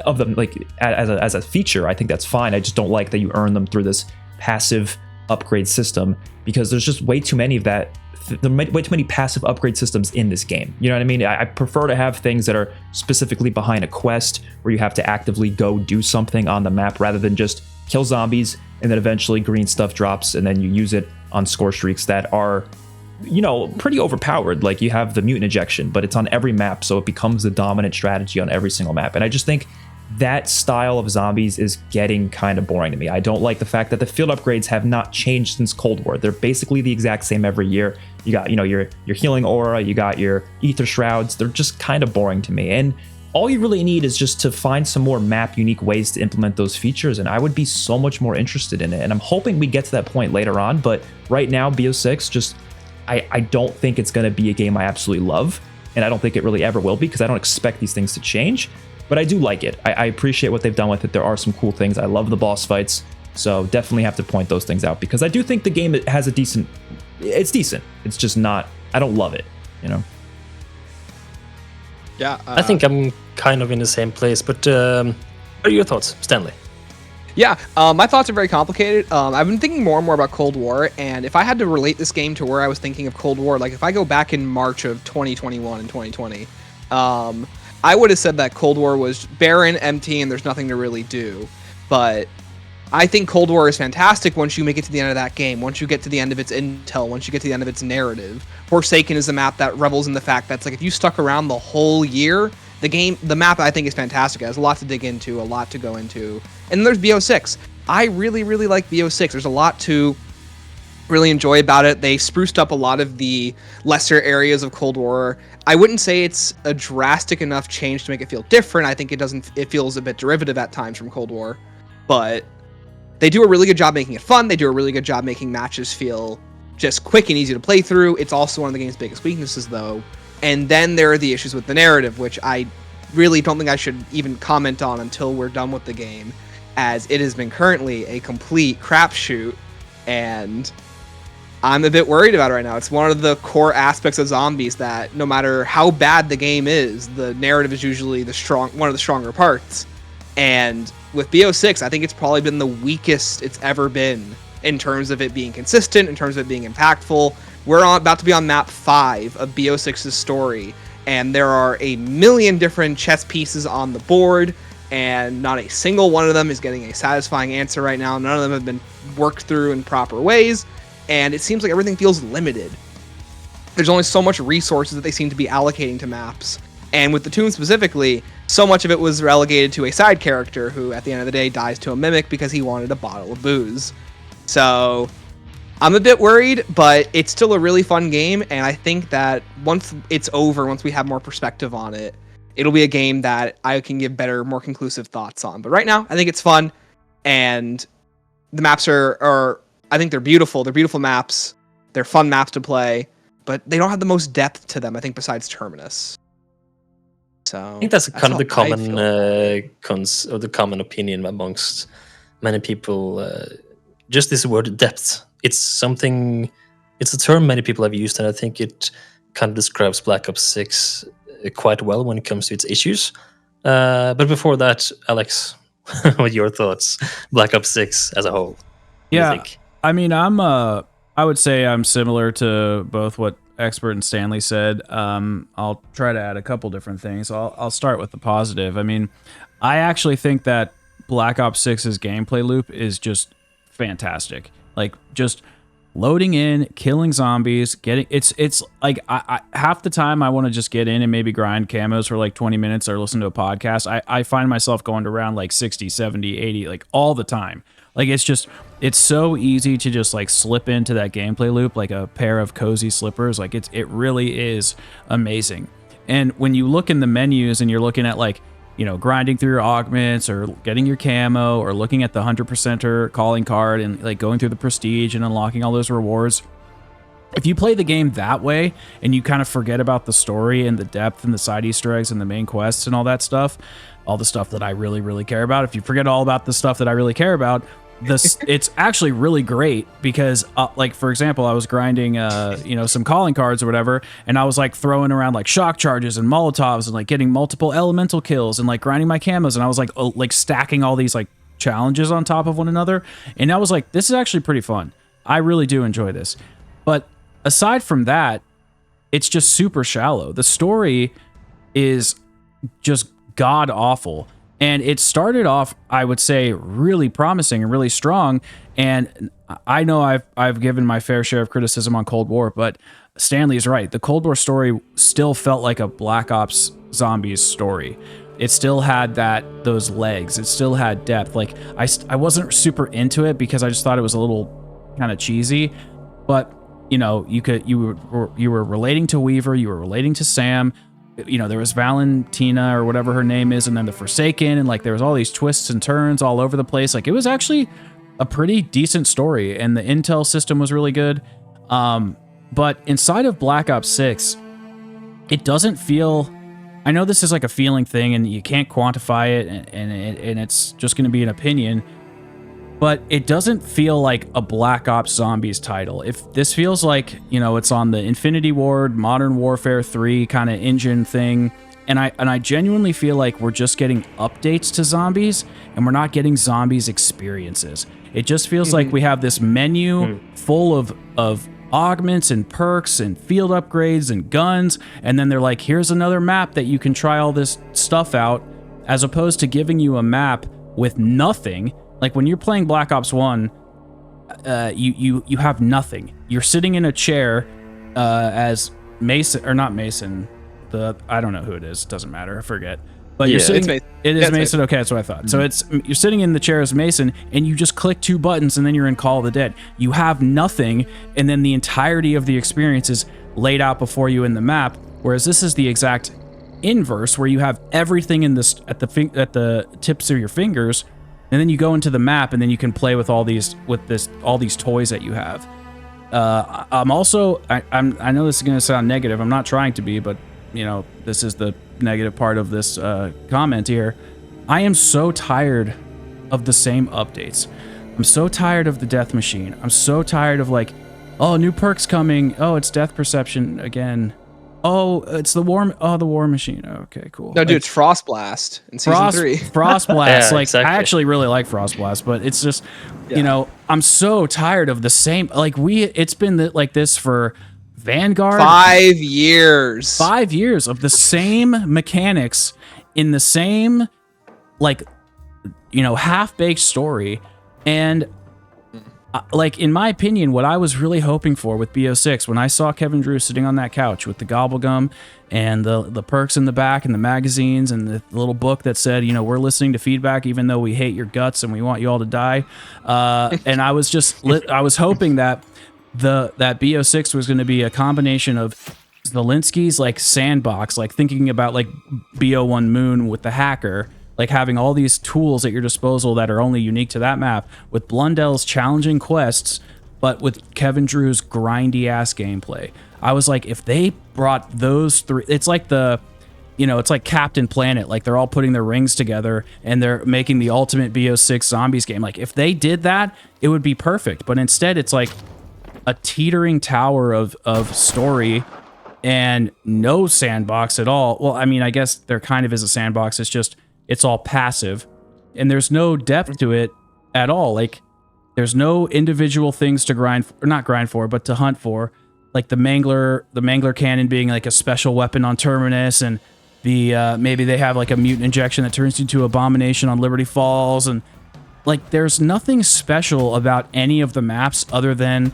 of them like as a feature. I think that's fine. I just don't like that you earn them through this passive upgrade system, because there's just way too many of that. There are way too many passive upgrade systems in this game. You know what I mean? I prefer to have things that are specifically behind a quest where you have to actively go do something on the map, rather than just kill zombies and then eventually green stuff drops and then you use it on score streaks that are, pretty overpowered. Like you have the mutant ejection, but it's on every map, so it becomes the dominant strategy on every single map. And I just think that style of zombies is getting kind of boring to me. I don't like the fact that the field upgrades have not changed since Cold War. They're basically the exact same every year. You got, your healing aura, you got your ether shrouds. They're just kind of boring to me. And all you really need is just to find some more map unique ways to implement those features, and I would be so much more interested in it. And I'm hoping we get to that point later on, but right now, BO6, just I don't think it's going to be a game I absolutely love, and I don't think it really ever will be, because I don't expect these things to change. But I do like it. I appreciate what they've done with it. There are some cool things. I love the boss fights, so definitely have to point those things out, because I do think the game has it's decent. It's just not, I don't love it, Yeah. I think I'm kind of in the same place, but what are your thoughts, Stanley? Yeah, my thoughts are very complicated. I've been thinking more and more about Cold War, and if I had to relate this game to where I was thinking of Cold War, like if I go back in March of 2021 and 2020, I would have said that Cold War was barren, empty, and there's nothing to really do. But I think Cold War is fantastic once you make it to the end of that game, once you get to the end of its intel, once you get to the end of its narrative. Forsaken is a map that revels in the fact that it's like if you stuck around the whole year, the map I think is fantastic. It has a lot to dig into, a lot to go into. And then there's BO6. I really, really like BO6. There's a lot to really enjoy about it. They spruced up a lot of the lesser areas of Cold War. I wouldn't say it's a drastic enough change to make it feel different. I think it feels a bit derivative at times from Cold War, but they do a really good job making it fun. They do a really good job making matches feel just quick and easy to play through. It's also one of the game's biggest weaknesses, though. And then there are the issues with the narrative, which I really don't think I should even comment on until we're done with the game, as it has been currently a complete crapshoot, and I'm a bit worried about it right now. It's one of the core aspects of Zombies that no matter how bad the game is, the narrative is usually one of the stronger parts. And with BO6, I think it's probably been the weakest it's ever been in terms of it being consistent, in terms of it being impactful. We're about to be on map 5 of BO6's story, and there are a million different chess pieces on the board, and not a single one of them is getting a satisfying answer right now. None of them have been worked through in proper ways, and it seems like everything feels limited. There's only so much resources that they seem to be allocating to maps, and with the Tomb specifically, so much of it was relegated to a side character who, at the end of the day, dies to a mimic because he wanted a bottle of booze. So I'm a bit worried, but it's still a really fun game, and I think that once it's over, once we have more perspective on it, it'll be a game that I can give better, more conclusive thoughts on. But right now, I think it's fun, and the maps are I think they're beautiful. They're beautiful maps. They're fun maps to play, but they don't have the most depth to them, I think, besides Terminus. So I think that's kind of the how I common feel. or the common opinion amongst many people. Just this word depth. It's something. It's a term many people have used, and I think it kind of describes Black Ops 6 quite well when it comes to its issues. But before that, Alex, what are your thoughts? Black Ops 6 as a whole. What do you Yeah, think? I mean, I would say I'm similar to both what Expert and Stanley said. I'll try to add a couple different things. I'll start with the positive. I mean, I actually think that Black Ops 6's gameplay loop is just fantastic. Like, just loading in, killing zombies, getting it's like I half the time I want to just get in and maybe grind camos for like 20 minutes or listen to a podcast. I find myself going to around like 60, 70, 80 like all the time. Like it's so easy to just like slip into that gameplay loop like a pair of cozy slippers. Like it really is amazing. And when you look in the menus and you're looking at like, you know, grinding through your augments or getting your camo or looking at the 100%er calling card and like going through the prestige and unlocking all those rewards. If you play the game that way and you kind of forget about the story and the depth and the side Easter eggs and the main quests and all that stuff, all the stuff that I really, really care about, if you forget all about the stuff that I really care about, it's actually really great because like for example I was grinding you know, some calling cards or whatever, and I was like throwing around like shock charges and molotovs and like getting multiple elemental kills and like grinding my camos, and I was like stacking all these like challenges on top of one another, and I was like, this is actually pretty fun. I really do enjoy this. But aside from that, it's just super shallow. The story is just god awful. And it started off, I would say, really promising and really strong. And I know I've given my fair share of criticism on Cold War, but Stanley's right. The Cold War story still felt like a Black Ops Zombies story. It still had those legs. It still had depth. Like I wasn't super into it because I just thought it was a little kind of cheesy. But you know, you were relating to Weaver, you were relating to Sam. You know, there was Valentina or whatever her name is, and then the Forsaken, and like there was all these twists and turns all over the place. Like it was actually a pretty decent story, and the intel system was really good. But inside of Black Ops 6, it doesn't feel. I know this is like a feeling thing, and you can't quantify it, and it's just going to be an opinion. But it doesn't feel like a Black Ops Zombies title. If this feels like, you know, it's on the Infinity Ward, Modern Warfare 3 kind of engine thing, and I genuinely feel like we're just getting updates to zombies, and we're not getting zombies experiences. It just feels like we have this menu full of augments and perks and field upgrades and guns, and then they're like, here's another map that you can try all this stuff out, as opposed to giving you a map with nothing. Like when you're playing Black Ops 1, you have nothing. You're sitting in a chair as Mason, or not Mason. I don't know who it is. It doesn't matter. I forget. But you're sitting. It is Mason. Okay, that's what I thought. So you're sitting in the chair as Mason, and you just click 2 buttons, and then you're in Call of the Dead. You have nothing, and then the entirety of the experience is laid out before you in the map. Whereas this is the exact inverse, where you have everything in this at the tips of your fingers. And then you go into the map, and then you can play with all these toys that you have. I'm also I know this is going to sound negative. I'm not trying to be, but you know, this is the negative part of this comment here. I am so tired of the same updates. I'm so tired of the death machine. I'm so tired of like, oh, new perks coming. Oh, it's death perception again. Oh, it's the war machine. Okay, cool. No, dude, it's Frost Blast in season 3. Frost Blast. Yeah, like exactly. I actually really like Frost Blast, but it's just, you know, I'm so tired of the same. Like it's been like this for Vanguard. 5 years. 5 years of the same mechanics in the same, like, you know, half-baked story, and. Like, in my opinion, what I was really hoping for with BO6, when I saw Kevin Drew sitting on that couch with the gobblegum and the perks in the back and the magazines and the little book that said, you know, we're listening to feedback even though we hate your guts and we want you all to die. And I was just, I was hoping that that BO6 was going to be a combination of Zelensky's like sandbox, like thinking about like BO1 Moon with the hacker, like having all these tools at your disposal that are only unique to that map, with Blundell's challenging quests, but with Kevin Drew's grindy ass gameplay. I was like, if they brought those three, it's like the it's like Captain Planet. Like they're all putting their rings together and they're making the ultimate BO6 zombies game. Like if they did that, it would be perfect. But instead, it's like a teetering tower of story and no sandbox at all. Well, I mean, I guess there kind of is a sandbox. It's all passive and there's no depth to it at all. Like there's no individual things to not grind for, but to hunt for. Like the Mangler cannon being like a special weapon on Terminus, and the maybe they have like a mutant injection that turns into Abomination on Liberty Falls, and like there's nothing special about any of the maps other than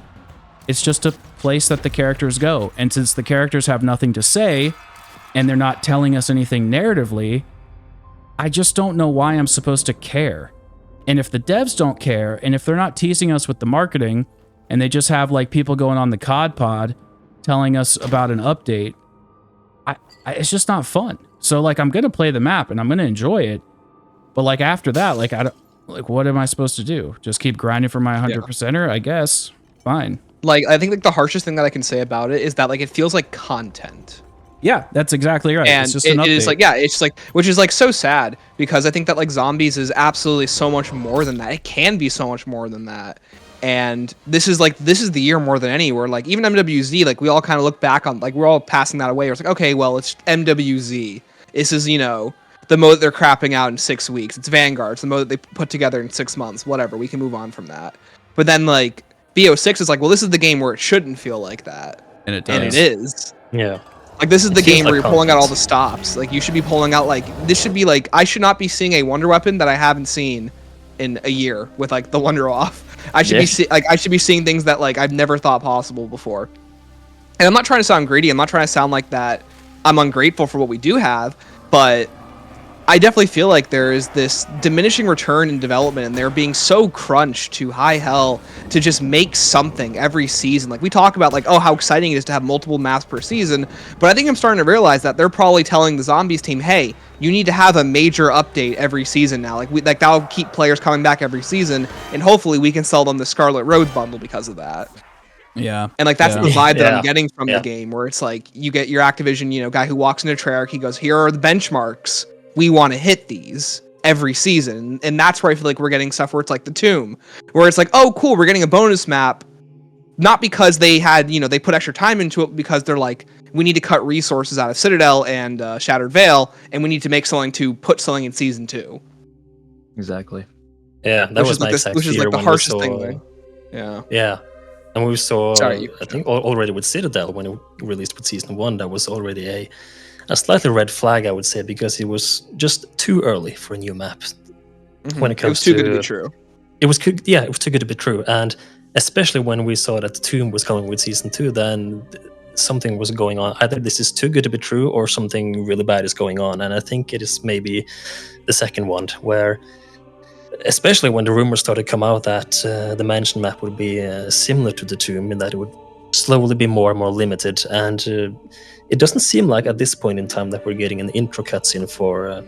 it's just a place that the characters go. And since the characters have nothing to say and they're not telling us anything narratively, I just don't know why I'm supposed to care. And if the devs don't care, and if they're not teasing us with the marketing, and they just have like people going on the COD pod telling us about an update, it's just not fun. So like I'm gonna play the map and I'm gonna enjoy it, but like after that, like what am I supposed to do? Just keep grinding for my 100%er? I guess. Fine. Like I think like the harshest thing that I can say about it is that like it feels like content. Yeah, that's exactly right. And it's just an update. It is like, it's just like, which is like so sad because I think that like Zombies is absolutely so much more than that. It can be so much more than that. And this is the year more than any where like even MWZ, like we all kind of look back on, like we're all passing that away. It's like, okay, well, it's MWZ. This is, the mode that they're crapping out in 6 weeks. It's Vanguard. It's the mode that they put together in 6 months. Whatever. We can move on from that. But then like BO6 is like, well, this is the game where it shouldn't feel like that. And it does. And it is. Yeah. Like this is the game where like you're pulling out all the stops. Like you should be pulling out this should be like I should not be seeing a wonder weapon that I haven't seen in a year with like the wonder off. I should be seeing things that like I've never thought possible before. And I'm not trying to sound greedy. I'm not trying to sound like that I'm ungrateful for what we do have, but I definitely feel like there is this diminishing return in development, and they're being so crunched to high hell to just make something every season. Like we talk about like, oh, how exciting it is to have multiple maps per season, but I think I'm starting to realize that they're probably telling the Zombies team, hey, you need to have a major update every season now. Like that'll keep players coming back every season, and hopefully we can sell them the Scarlet Road bundle because of that. Yeah. And like that's the vibe that I'm getting from Yeah. the game, where it's like you get your Activision, guy who walks into Treyarch, he goes, here are the benchmarks. We want to hit these every season. And that's where I feel like we're getting stuff where it's like the Tomb, where it's like, oh, cool, we're getting a bonus map. Not because they had, they put extra time into it, because they're like, we need to cut resources out of Citadel and Shattered Veil, and we need to make something to put something in Season 2. Exactly. Yeah, that was my exact which is fear like the when we harshest saw- thing there. Yeah. Yeah. And we saw, Sorry, I think already with Citadel, when it released with Season 1, that was already a slightly red flag, I would say, because it was just too early for a new map. When it comes It was too to, good to be true. It was too good to be true. And especially when we saw that Tomb was coming with Season 2, then something was going on. Either this is too good to be true or something really bad is going on. And I think it is maybe the second one, where especially when the rumors started to come out that the Mansion map would be similar to the Tomb, and that it would slowly be more and more limited. And it doesn't seem like at this point in time that we're getting an intro cutscene for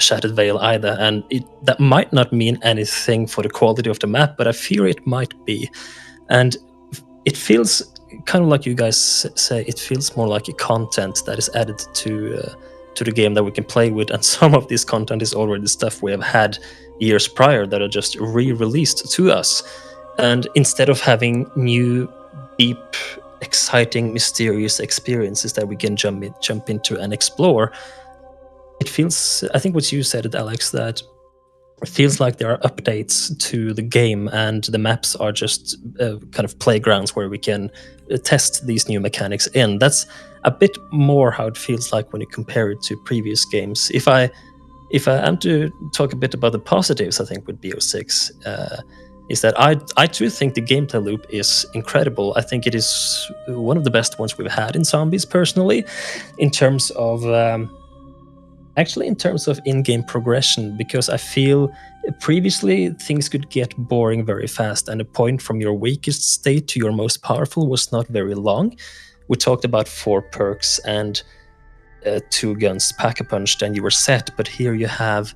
Shattered Veil either, and that might not mean anything for the quality of the map, but I fear it might be. And it feels kind of like you guys say, it feels more like a content that is added to the game that we can play with, and some of this content is already stuff we have had years prior that are just re-released to us. And instead of having new, deep, exciting, mysterious experiences that we can jump into and explore, it feels, I think what you said, Alex, that it feels like there are updates to the game and the maps are just kind of playgrounds where we can test these new mechanics in. That's a bit more how it feels like when you compare it to previous games. If I am to talk a bit about the positives, I think with BO6, is that I too think the gameplay loop is incredible. I think it is one of the best ones we've had in Zombies, personally, in terms of in-game progression, because I feel previously things could get boring very fast, and the point from your weakest state to your most powerful was not very long. We talked about 4 perks and 2 guns, pack-a-punched, and you were set, but here you have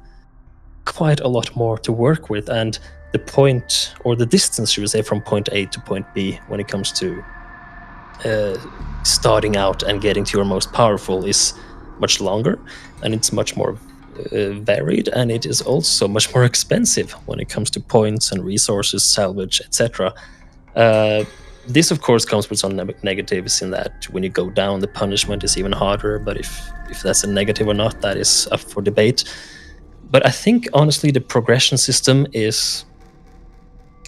quite a lot more to work with, and the point, or the distance, you would say, from point A to point B when it comes to starting out and getting to your most powerful is much longer, and it's much more varied, and it is also much more expensive when it comes to points and resources, salvage, etc. This, of course, comes with some negatives in that when you go down, the punishment is even harder. But if that's a negative or not, that is up for debate. But I think, honestly, the progression system is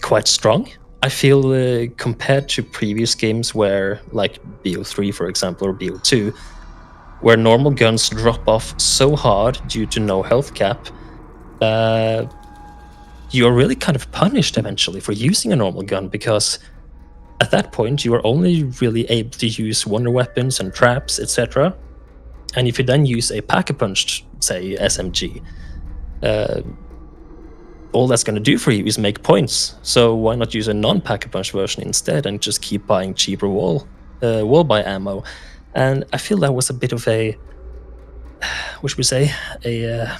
quite strong. I feel compared to previous games where, like BO3, for example, or BO2, where normal guns drop off so hard due to no health cap, you're really kind of punished eventually for using a normal gun, because at that point you are only really able to use wonder weapons and traps, etc. And if you then use a pack-a-punch, say SMG, all that's going to do for you is make points. So why not use a non-pack-a-punch version instead and just keep buying cheaper wall-buy ammo? And I feel that was a bit of a, what should we say, a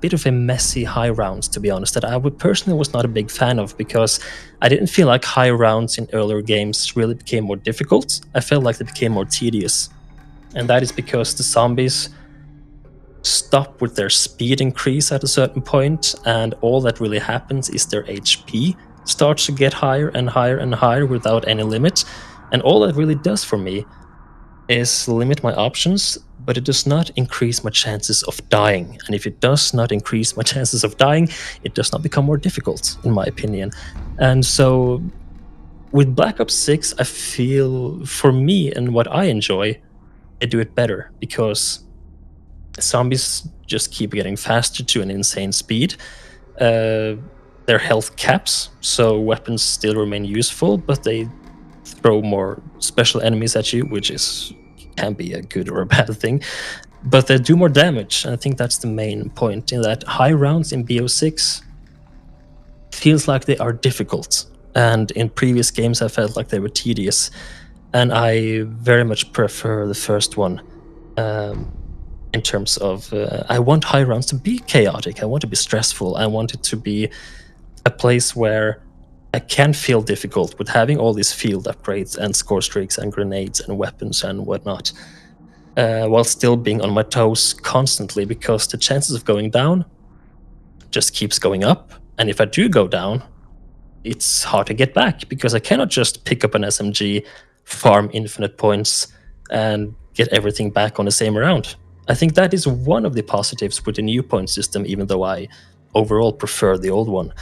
bit of a messy high rounds, to be honest, that I would personally was not a big fan of, because I didn't feel like high rounds in earlier games really became more difficult. I felt like they became more tedious. And that is because the zombies stop with their speed increase at a certain point, and all that really happens is their HP starts to get higher and higher and higher without any limit. And all that really does for me is limit my options, but it does not increase my chances of dying. And if it does not increase my chances of dying, it does not become more difficult, in my opinion. And so with Black Ops 6, I feel, for me and what I enjoy, they do it better, because zombies just keep getting faster to an insane speed. Their health caps, so weapons still remain useful, but they throw more special enemies at you, which can be a good or a bad thing, but they do more damage. And I think that's the main point, in that high rounds in BO6 feels like they are difficult, and in previous games I felt like they were tedious, and I very much prefer the first one. In terms of, I want high rounds to be chaotic, I want to be stressful, I want it to be a place where I can feel difficult with having all these field upgrades and score streaks and grenades and weapons and whatnot, while still being on my toes constantly, because the chances of going down just keeps going up. And if I do go down, it's hard to get back, because I cannot just pick up an SMG, farm infinite points, and get everything back on the same round. I think that is one of the positives with the new point system, even though I overall prefer the old one.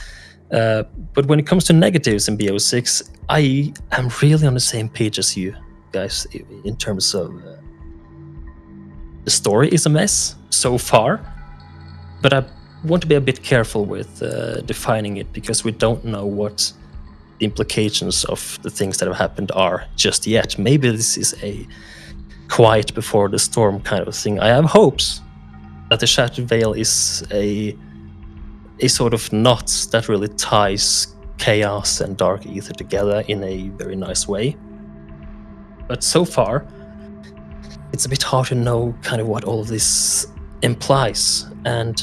But when it comes to negatives in BO6, I am really on the same page as you guys in terms of the story is a mess so far, but I want to be a bit careful with defining it, because we don't know what the implications of the things that have happened are just yet. Maybe this is a quiet before the storm kind of thing. I have hopes that the Shattered Veil is a sort of knot that really ties chaos and dark ether together in a very nice way. But so far, it's a bit hard to know kind of what all of this implies, and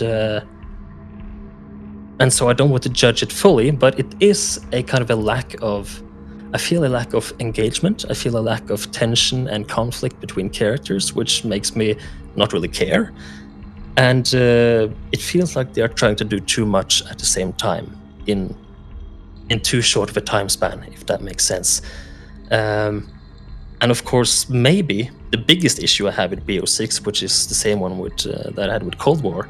so I don't want to judge it fully, but it is a kind of a lack of, I feel a lack of engagement, I feel a lack of tension and conflict between characters, which makes me not really care. And it feels like they are trying to do too much at the same time in too short of a time span, if that makes sense. And of course, maybe the biggest issue I have with BO6, which is the same one that I had with Cold War,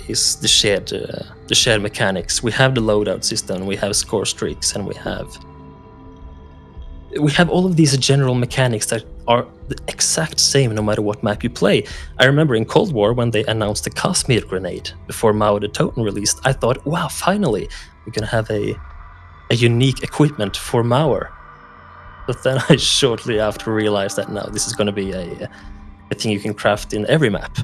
is the shared mechanics. We have the loadout system, we have score streaks, and we have all of these general mechanics that are the exact same no matter what map you play. I remember in Cold War, when they announced the Cosmere grenade before Mao the Totem released, I thought, wow, finally, we're gonna have a unique equipment for Mauer. But then I shortly after realized that, no, this is gonna be a thing you can craft in every map.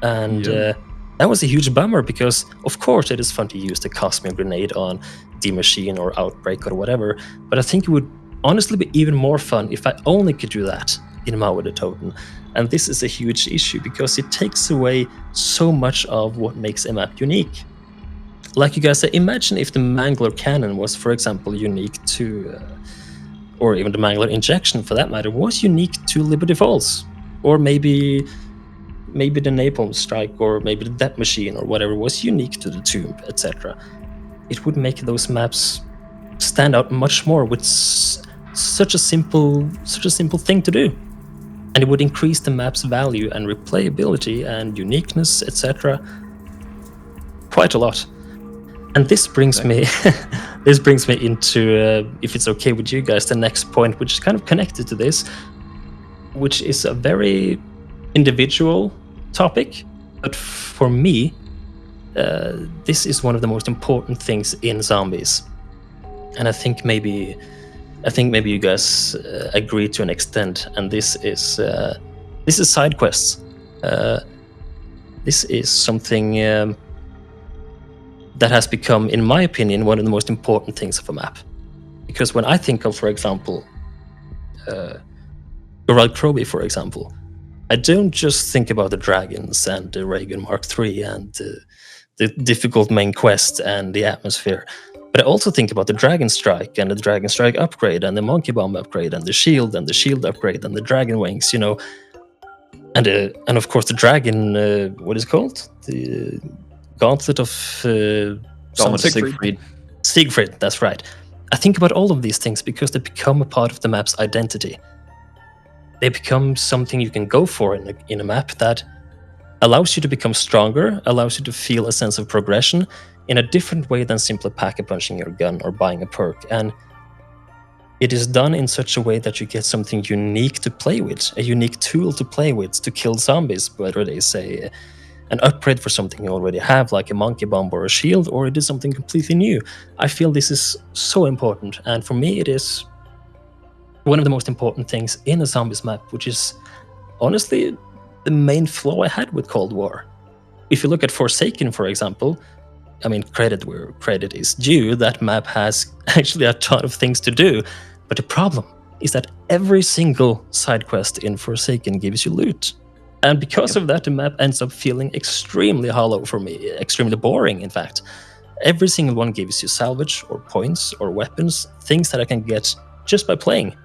And that was a huge bummer, because of course it is fun to use the Cosmere grenade on D Machine or Outbreak or whatever, but I think it would honestly be even more fun if I only could do that in Mao the Totem. And this is a huge issue, because it takes away so much of what makes a map unique. Like you guys said, imagine if the Mangler cannon was, for example, unique to, or even the Mangler injection for that matter, was unique to Liberty Falls, or maybe maybe the napalm strike or maybe the death machine or whatever was unique to the tomb, etc., it would make those maps stand out much more with such a simple thing to do. And it would increase the map's value and replayability and uniqueness, etc., quite a lot. And this brings me into, if it's okay with you guys, the next point, which is kind of connected to this, which is a very individual topic, but for me, this is one of the most important things in zombies. And I think maybe you guys agree to an extent. And this is side quests. This is something that has become, in my opinion, one of the most important things of a map. Because when I think of, for example, Gerald Croby, for example, I don't just think about the dragons and the Reagan Mark III and the difficult main quest and the atmosphere. But I also think about the Dragon Strike and the Dragon Strike upgrade and the Monkey Bomb upgrade and the shield upgrade and the Dragon Wings, and of course the Dragon, what is it called? The Gauntlet of Siegfried, that's right. I think about all of these things because they become a part of the map's identity. They become something you can go for in a map that allows you to become stronger, allows you to feel a sense of progression in a different way than simply pack-a-punching your gun or buying a perk. And it is done in such a way that you get something unique to play with, a unique tool to play with to kill zombies, whether they say an upgrade for something you already have, like a monkey bomb or a shield, or it is something completely new. I feel this is so important, and for me it is one of the most important things in a zombies map, which is honestly the main flaw I had with Cold War. If you look at Forsaken, for example, I mean, credit where credit is due, that map has actually a ton of things to do, but the problem is that every single side quest in Forsaken gives you loot. And because of that, the map ends up feeling extremely hollow for me, extremely boring, in fact. Every single one gives you salvage or points or weapons, things that I can get just by playing.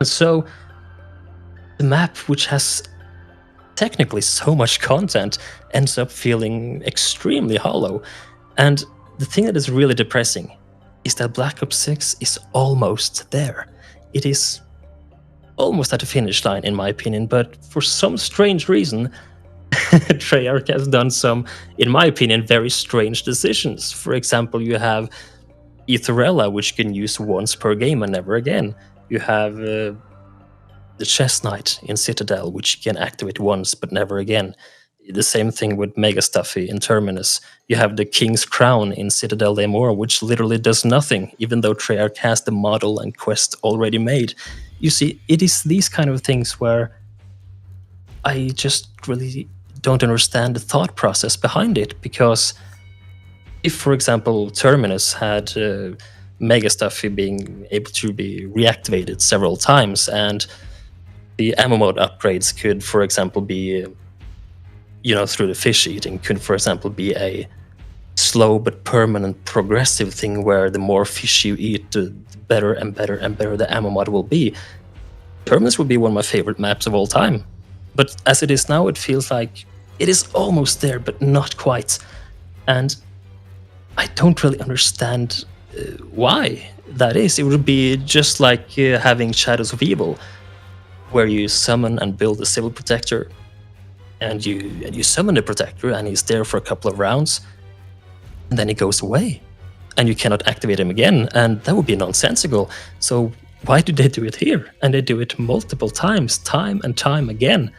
And so the map, which has technically so much content, ends up feeling extremely hollow. And the thing that is really depressing is that Black Ops 6 is almost there. It is almost at the finish line, in my opinion, but for some strange reason, Treyarch has done some, in my opinion, very strange decisions. For example, you have Etherella, which you can use once per game and never again. You have the Chess Knight in Citadel, which you can activate once but never again. The same thing with Mega Stuffy in Terminus. You have the King's Crown in Citadel de Mor, which literally does nothing, even though Treyarch has the model and quest already made. You see, it is these kind of things where I just really don't understand the thought process behind it, because if, for example, Terminus had Mega Stuffy being able to be reactivated several times, and the ammo mode upgrades could, for example, be, through the fish eating, could, for example, be a slow but permanent progressive thing where the more fish you eat, the better and better and better the ammo mod will be. Terminus would be one of my favorite maps of all time. But as it is now, it feels like it is almost there, but not quite. And I don't really understand why that is. It would be just like having Shadows of Evil, where you summon and build a Civil Protector, and you summon the Protector, and he's there for a couple of rounds, and then he goes away, and you cannot activate him again, and that would be nonsensical. So why do they do it here? And they do it multiple times, time and time again.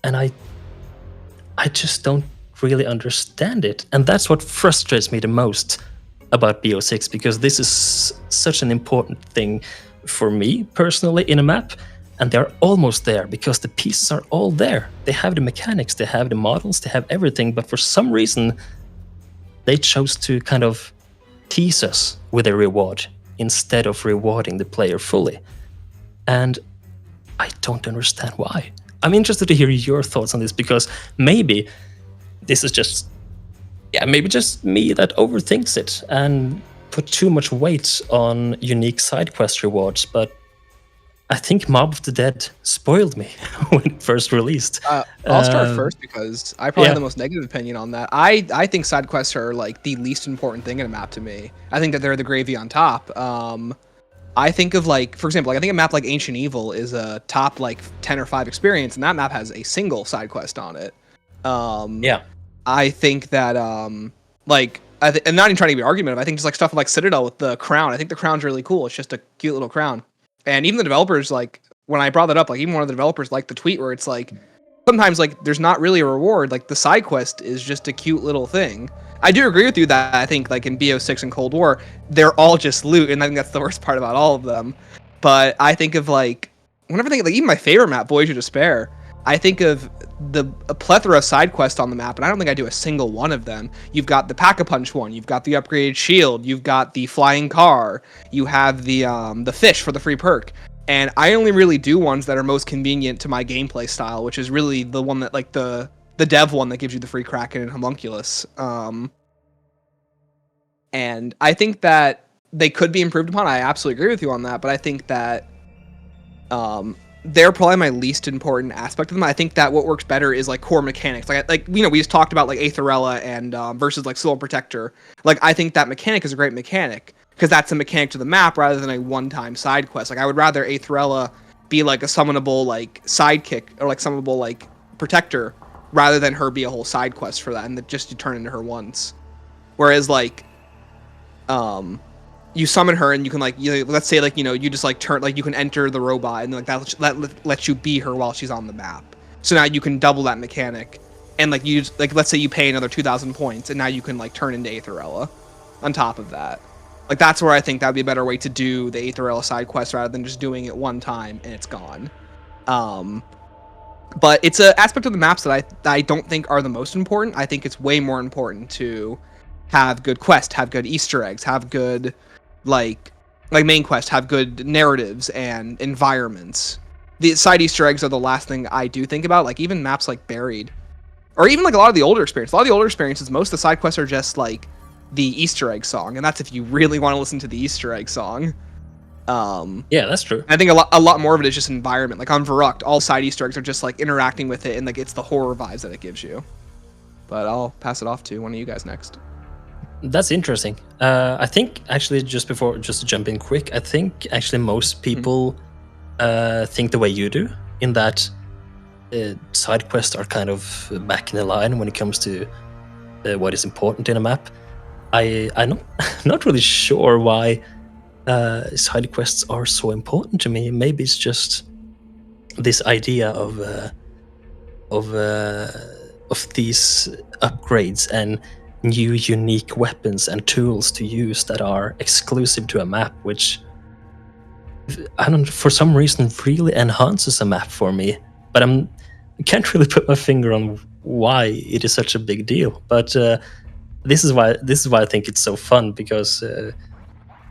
And I just don't really understand it. And that's what frustrates me the most about BO6, because this is such an important thing for me personally in a map. And they're almost there because the pieces are all there. They have the mechanics, they have the models, they have everything. But for some reason, they chose to kind of tease us with a reward instead of rewarding the player fully. And I don't understand why. I'm interested to hear your thoughts on this, because maybe this is just me that overthinks it and put too much weight on unique side quest rewards. But I think Mob of the Dead spoiled me when it first released. I'll start first because I probably yeah. have the most negative opinion on that. I think side quests are like the least important thing in a map to me. I think that they're the gravy on top. I think of like, for example, like I think a map like Ancient Evil is a top like 10 or 5 experience, and that map has a single side quest on it. Yeah. I think that like I'm not even trying to be argumentative. I think just like stuff like Citadel with the crown. I think the crown's really cool. It's just a cute little crown. And even the developers, like, when I brought that up, like, even one of the developers liked the tweet where it's like, sometimes, like, there's not really a reward. Like, the side quest is just a cute little thing. I do agree with you that I think, like, in BO6 and Cold War, they're all just loot, and I think that's the worst part about all of them. But I think of, like, whenever I think of, like, even my favorite map, Voyage of Despair, I think of a plethora of side quests on the map, and I don't think I do a single one of them. You've got the Pack-a-Punch one, you've got the upgraded shield, you've got the flying car, you have the fish for the free perk, and I only really do ones that are most convenient to my gameplay style, which is really the one that, like, the dev one that gives you the free Kraken and Homunculus. And I think that they could be improved upon. I absolutely agree with you on that, but I think that they're probably my least important aspect of them. I think that what works better is like core mechanics. Like you know, we just talked about like Aetherella and versus like Soul Protector. Like I think that mechanic is a great mechanic because that's a mechanic to the map rather than a one-time side quest. Like I would rather Aetherella be like a summonable like sidekick or like summonable like protector rather than her be a whole side quest for that and that just you turn into her once. Whereas like you summon her and you can like let's say like you just like turn like you can enter the robot and like that lets you be her while she's on the map. So now you can double that mechanic and like you like let's say you pay another 2,000 points and now you can like turn into Aetherella on top of that. Like that's where I think that would be a better way to do the Aetherella side quest rather than just doing it one time and it's gone. But it's an aspect of the maps that I don't think are the most important. I think it's way more important to have good quests, have good Easter eggs, have good like main quest, have good narratives and environments. The side Easter eggs are the last thing I do think about. Like even maps like Buried, or even like a lot of the older experiences. A lot of the older experiences, most of the side quests are just like the Easter egg song, and that's if you really want to listen to the Easter egg song. Yeah, that's true. I think a lot more of it is just environment. Like on Verrucht, all side Easter eggs are just like interacting with it, and like it's the horror vibes that it gives you. But I'll pass it off to one of you guys next. That's interesting. I think actually just to jump in quick, I think actually most people think the way you do, in that side quests are kind of back in the line when it comes to what is important in a map. I'm not really sure why side quests are so important to me. Maybe it's just this idea of these upgrades and new unique weapons and tools to use that are exclusive to a map, which for some reason really enhances a map for me. But I can't really put my finger on why it is such a big deal. But this is why I think it's so fun, because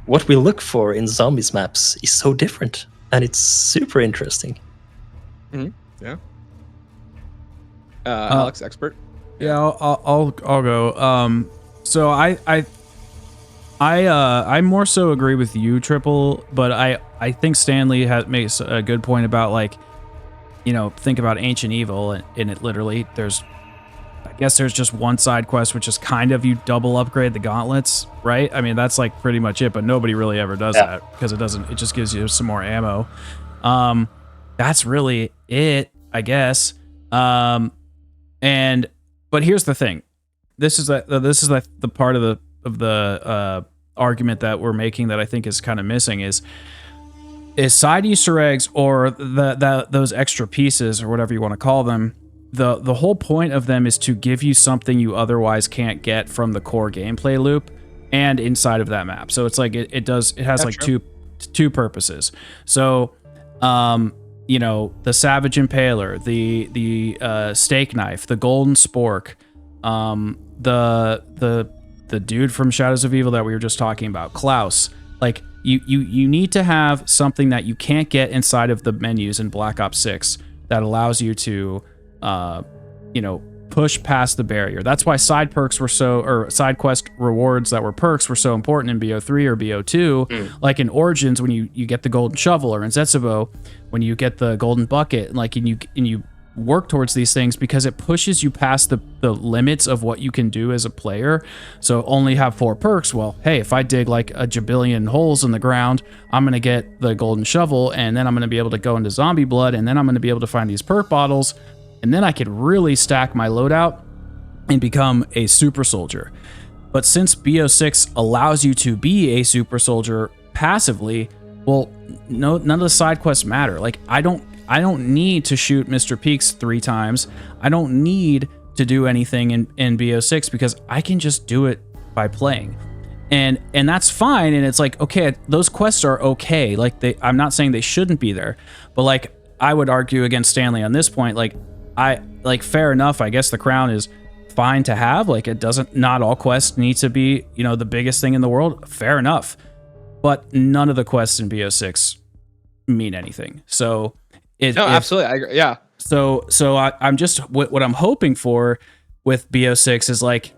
what we look for in zombies maps is so different, and it's super interesting. Mm-hmm. Yeah. Alex, expert. Yeah, I'll go. So I more so agree with you, Triple, but I think Stanley makes a good point about, like, think about Ancient Evil, and it literally there's just one side quest, which is kind of you double upgrade the gauntlets, right? I mean, that's like pretty much it, but nobody really ever does that because it just gives you some more ammo. That's really it, I guess. But here's the thing. This is the part of the argument that we're making that I think is kind of missing is side Easter eggs, or those extra pieces, or whatever you want to call them. The whole point of them is to give you something you otherwise can't get from the core gameplay loop and inside of that map. So it's like it has like two purposes. So the Savage Impaler, the steak knife, the golden spork, the dude from Shadows of Evil that we were just talking about, Klaus. Like you need to have something that you can't get inside of the menus in Black Ops 6 that allows you to push past the barrier. That's why side quest rewards that were perks were so important in BO3 or BO2. Like in Origins, when you get the golden shovel, or in Zetsubo, when you get the golden bucket, like and you work towards these things because it pushes you past the limits of what you can do as a player. So only have 4 perks. Well, hey, if I dig like a jabillion holes in the ground, I'm going to get the golden shovel, and then I'm going to be able to go into zombie blood, and then I'm going to be able to find these perk bottles, and then I could really stack my loadout and become a super soldier. But since BO6 allows you to be a super soldier passively, well, none of the side quests matter. Like I don't need to shoot Mr. Peaks 3 times. I don't need to do anything in BO6 because I can just do it by playing. And that's fine. And it's like, okay, those quests are okay. Like I'm not saying they shouldn't be there, but like I would argue against Stanley on this point. Like fair enough. I guess the crown is fine to have. Like not all quests need to be, the biggest thing in the world. Fair enough. But none of the quests in BO6 mean anything. So absolutely. I agree. Yeah. So I'm just what I'm hoping for with BO6 is like,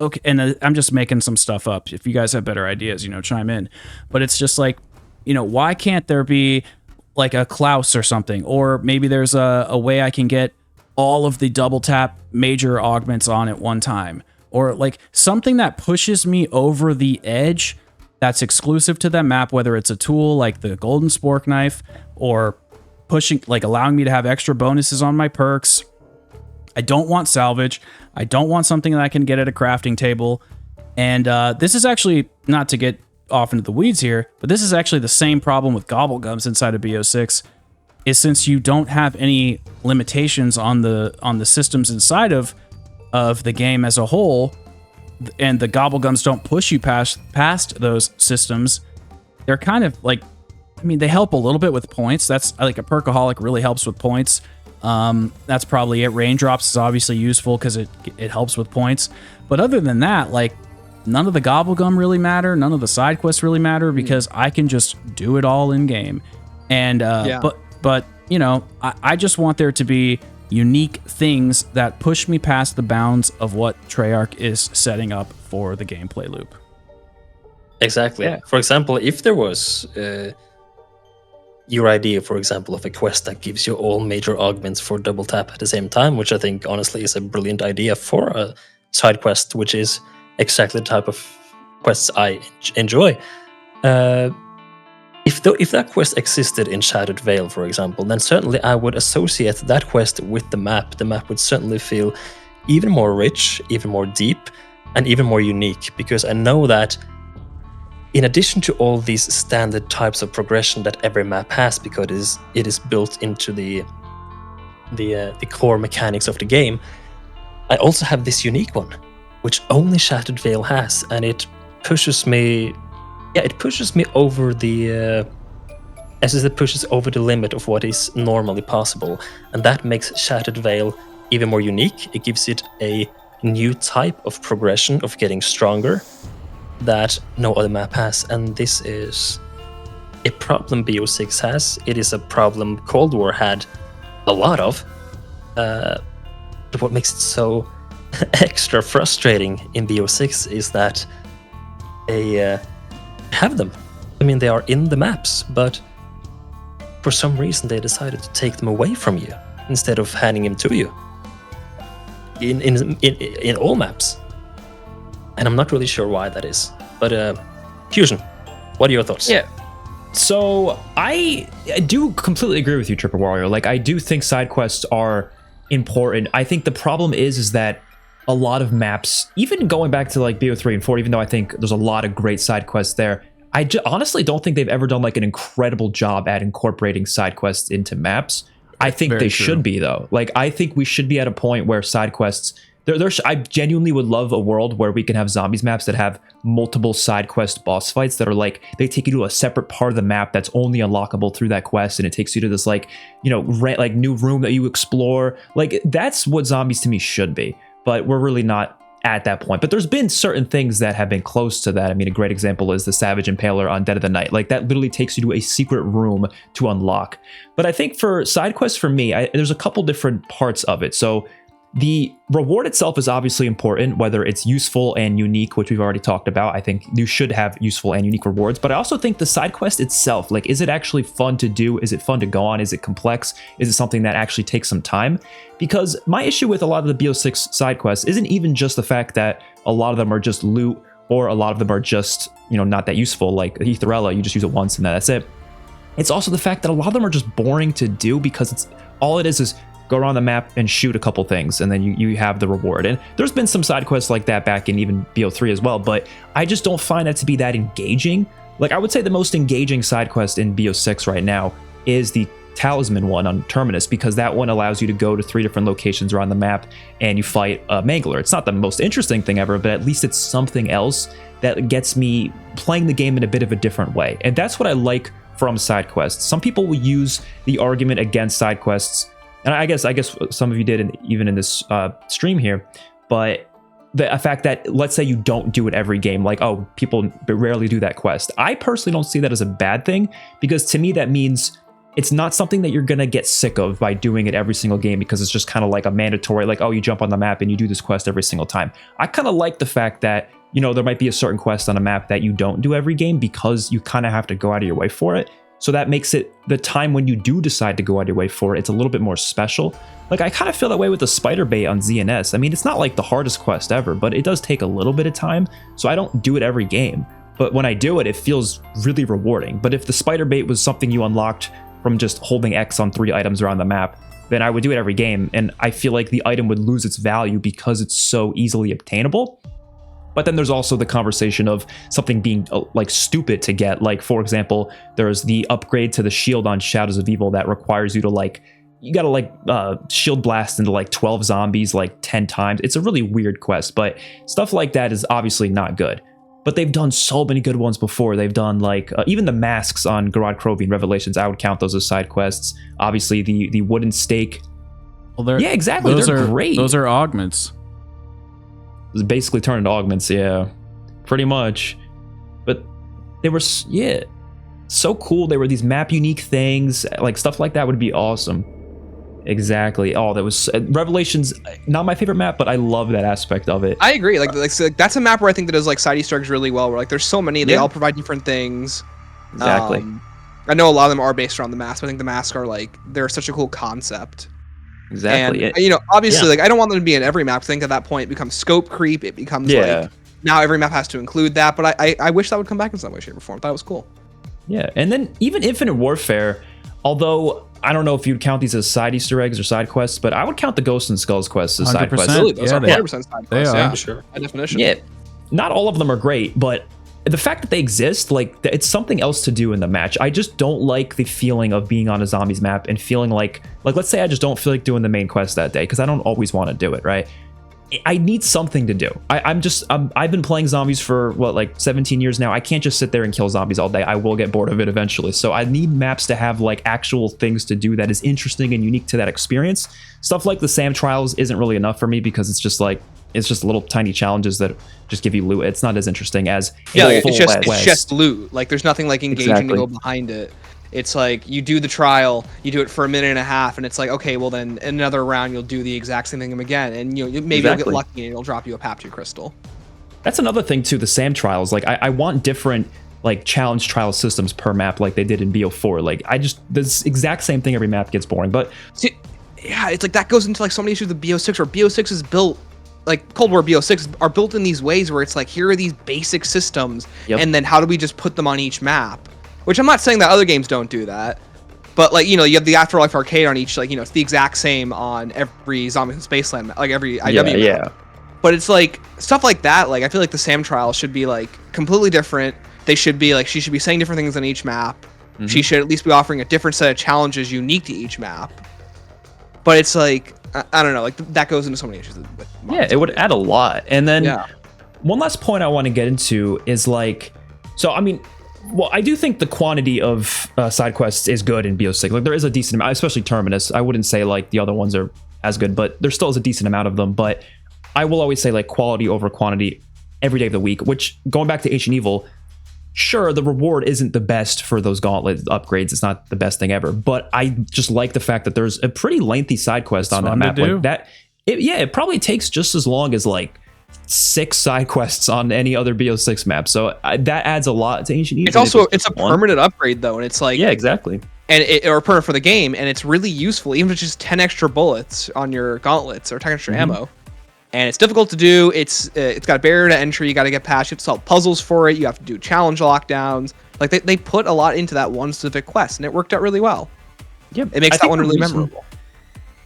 okay, and I'm just making some stuff up. If you guys have better ideas, chime in. But it's just like, why can't there be like a Klaus or something? Or maybe there's a way I can get all of the double tap major augments on at one time, or like something that pushes me over the edge that's exclusive to that map, whether it's a tool like the golden spork knife or allowing me to have extra bonuses on my perks. I don't want salvage. I don't want something that I can get at a crafting table. And this is actually, not to get off into the weeds here, but this is actually the same problem with gobblegums inside of BO6, is since you don't have any limitations on the systems inside of the game as a whole, and the gobblegums don't push you past those systems, they're kind of like, they help a little bit with points. That's like a perkaholic really helps with points. That's probably it. Raindrops is obviously useful because it helps with points. But other than that, like none of the gobblegum really matter. None of the side quests really matter because I can just do it all in game. And but I just want there to be unique things that push me past the bounds of what Treyarch is setting up for the gameplay loop. Exactly. Yeah. For example, if there was your idea, for example, of a quest that gives you all major augments for double tap at the same time, which I think honestly is a brilliant idea for a side quest, which is exactly the type of quests I enjoy. If that quest existed in Shattered Vale, for example, then certainly I would associate that quest with the map. The map would certainly feel even more rich, even more deep, and even more unique, because I know that in addition to all these standard types of progression that every map has, because it is built into the core mechanics of the game, I also have this unique one, which only Shattered Vale has, and it pushes me over the it pushes over the limit of what is normally possible, and that makes Shattered Vale even more unique. It gives it a new type of progression of getting stronger that no other map has, and this is a problem BO6 has. It is a problem Cold War had a lot of, but what makes it so extra frustrating in BO6 is that they have them. They are in the maps, but for some reason they decided to take them away from you instead of handing them to you in all maps. And I'm not really sure why that is. But Fusion, what are your thoughts? Yeah. So I do completely agree with you, Tripper Warrior. Like, I do think side quests are important. I think the problem is that a lot of maps, even going back to like BO3 and 4, even though I think there's a lot of great side quests there, I honestly don't think they've ever done like an incredible job at incorporating side quests into maps. I think they should be, though. Like, I think we should be at a point where side quests... I genuinely would love a world where we can have zombies maps that have multiple side quest boss fights that are like, they take you to a separate part of the map that's only unlockable through that quest, and it takes you to this like, like new room that you explore. Like, that's what zombies to me should be, but we're really not at that point. But there's been certain things that have been close to that. A great example is the Savage Impaler on Dead of the Night. Like, that literally takes you to a secret room to unlock. But I think for side quests, for me, there's a couple different parts of it. So The reward itself is obviously important, whether it's useful and unique, which we've already talked about. I think you should have useful and unique rewards, but I also think the side quest itself, like, is it actually fun to do? Is it fun to go on? Is it complex? Is it something that actually takes some time? Because my issue with a lot of the BO6 side quests isn't even just the fact that a lot of them are just loot, or a lot of them are just, not that useful, like Etherella, you just use it once and that's it. It's also the fact that a lot of them are just boring to do, because it's all it is go around the map and shoot a couple things, and then you have the reward. And there's been some side quests like that back in even BO3 as well, but I just don't find that to be that engaging. Like, I would say the most engaging side quest in BO6 right now is the Talisman one on Terminus, because that one allows you to go to 3 different locations around the map and you fight a Mangler. It's not the most interesting thing ever, but at least it's something else that gets me playing the game in a bit of a different way. And that's what I like from side quests. Some people will use the argument against side quests, and I guess some of you did, even in this stream here, but the fact that, let's say you don't do it every game, like, oh, people rarely do that quest. I personally don't see that as a bad thing, because to me that means it's not something that you're gonna get sick of by doing it every single game, because it's just kind of like a mandatory, like, oh, you jump on the map and you do this quest every single time. I kind of like the fact that, there might be a certain quest on a map that you don't do every game, because you kind of have to go out of your way for it. So that makes it the time when you do decide to go out of your way for it, it's a little bit more special. Like, I kind of feel that way with the spider bait on ZNS. I mean, it's not like the hardest quest ever, but it does take a little bit of time. So I don't do it every game. But when I do it, it feels really rewarding. But if the spider bait was something you unlocked from just holding X on 3 items around the map, then I would do it every game. And I feel like the item would lose its value because it's so easily obtainable. But then there's also the conversation of something being like stupid to get. Like, for example, there's the upgrade to the shield on Shadows of Evil that requires you to you gotta shield blast into 12 zombies 10 times. It's a really weird quest, but stuff like that is obviously not good. But they've done so many good ones before. They've done even the masks on Garad Krovian Revelations. I would count those as side quests. Obviously the wooden stake. Well, yeah, exactly. They're great. Those are augments. Basically turned into augments, yeah, pretty much. But they were so cool. They were these map unique things, like stuff like that would be awesome. Exactly. Oh, that was Revelations, not my favorite map, but I love that aspect of it. I agree. Like that's a map where I think that does side Easter eggs really well, where there's so many, they all provide different things. Exactly. I know a lot of them are based around the mask, but I think the masks are they're such a cool concept. Exactly. And obviously, I don't want them to be in every map. I think at that point it becomes scope creep. It becomes now every map has to include that. But I wish that would come back in some way, shape, or form. I thought it was cool. Yeah, and then even Infinite Warfare, although I don't know if you'd count these as side Easter eggs or side quests, but I would count the Ghosts and Skulls quests as side quests. Absolutely, those are 100% side quests. Yeah, sure. By definition. Yeah, not all of them are great, but the fact that they exist, it's something else to do in the match. I just don't like the feeling of being on a zombies map and feeling like let's say I just don't feel like doing the main quest that day, because I don't always want to do it, right? I need something to do. I've been playing zombies for 17 years now. I can't just sit there and kill zombies all day. I will get bored of it eventually. So I need maps to have actual things to do that is interesting and unique to that experience. Stuff like the SAM trials isn't really enough for me, because it's just little tiny challenges that just give you loot. It's not as interesting as it's just loot. There's nothing engaging to go behind it. It's you do the trial, you do it for a minute and a half, and it's okay, well then in another round you'll do the exact same thing again, and maybe you'll get lucky and it'll drop you a Paptu crystal. That's another thing too. The SAM trials, I want different challenge trial systems per map, like they did in BO4. This exact same thing every map gets boring. But see, yeah, it's that goes into so many issues with BO6, where BO6 is built. Cold War BO6 are built in these ways where it's here are these basic systems, and then how do we just put them on each map? Which I'm not saying that other games don't do that, but you have the Afterlife arcade on each, it's the exact same on every Zombies in Spaceland, every IW map. But it's stuff like that. I feel the SAM trial should be completely different. They should be she should be saying different things on each map. Mm-hmm. She should at least be offering a different set of challenges unique to each map. But it's I don't know, that goes into so many issues. It would add a lot. And then one last point I want to get into is I do think the quantity of side quests is good in BO6. There is a decent amount, especially Terminus. I wouldn't say the other ones are as good, but there still is a decent amount of them. But I will always say quality over quantity every day of the week, which, going back to Ancient Evil, sure, the reward isn't the best for those gauntlet upgrades. It's not the best thing ever, but I just like the fact that there's a pretty lengthy side quest on that map. it probably takes just as long as like 6 side quests on any other BO6 map. So that adds a lot to Ancient Eve. It's also a permanent upgrade though, and it's like yeah, exactly. And or permanent for the game, and it's really useful, even if it's just 10 extra bullets on your gauntlets or 10 extra ammo. And it's difficult to do. It's got a barrier to entry. You got to get past. You have to solve puzzles for it. You have to do challenge lockdowns. Like they put a lot into that one specific quest, and it worked out really well. Yeah, it makes that one really memorable.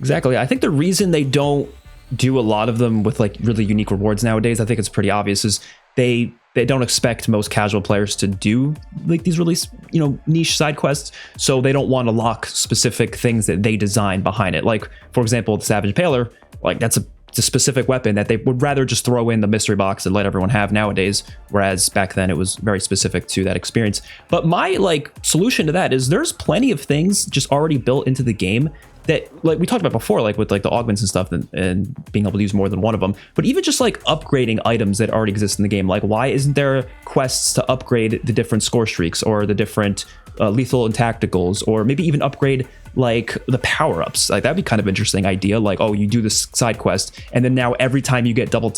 Exactly. I think the reason they don't do a lot of them with like really unique rewards nowadays, I think it's pretty obvious, is they don't expect most casual players to do like these really, you know, niche side quests. So they don't want to lock specific things that they design behind it. Like, for example, the Savage Impaler, like that's a specific weapon that they would rather just throw in the mystery box and let everyone have nowadays, whereas back then it was very specific to that experience. But my like solution to that is there's plenty of things just already built into the game that, like we talked about before, like with like the augments and stuff, and being able to use more than one of them, but even just like upgrading items that already exist in the game. Like, why isn't there quests to upgrade the different score streaks or the different lethal and tacticals, or maybe even upgrade like the power-ups? Like that'd be kind of interesting idea. Like, oh, you do this side quest, and then now every time you get double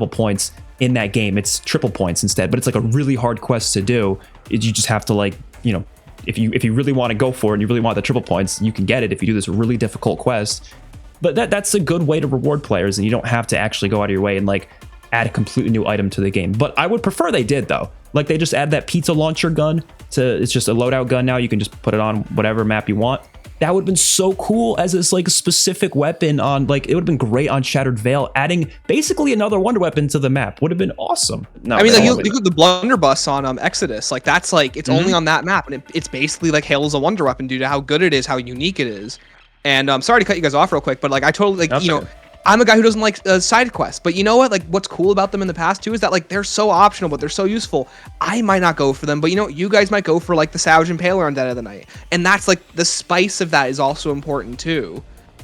points in that game, it's triple points instead. But it's like a really hard quest to do. You just have to, like, you know, if you really want to go for it and you really want the triple points, you can get it if you do this really difficult quest. But that's a good way to reward players, and you don't have to actually go out of your way and like add a completely new item to the game. But I would prefer they did, though. Like they just add that pizza launcher gun it's just a loadout gun now. You can just put it on whatever map you want. That would have been so cool as this like specific weapon on, like, it would have been great on Shattered Veil. Adding basically another wonder weapon to the map would have been awesome. No, I mean, like you look at the blunderbuss on Exodus, like that's like it's only on that map, and it's basically like hails a wonder weapon due to how good it is, how unique it is. And I'm sorry to cut you guys off real quick, but like I totally like, you know, I'm a guy who doesn't like side quests, but you know what? Like, what's cool about them in the past too is that like they're so optional, but they're so useful. I might not go for them, but you know, you guys might go for like the Savage Impaler on Dead of the Night, and that's like the spice of that is also important too.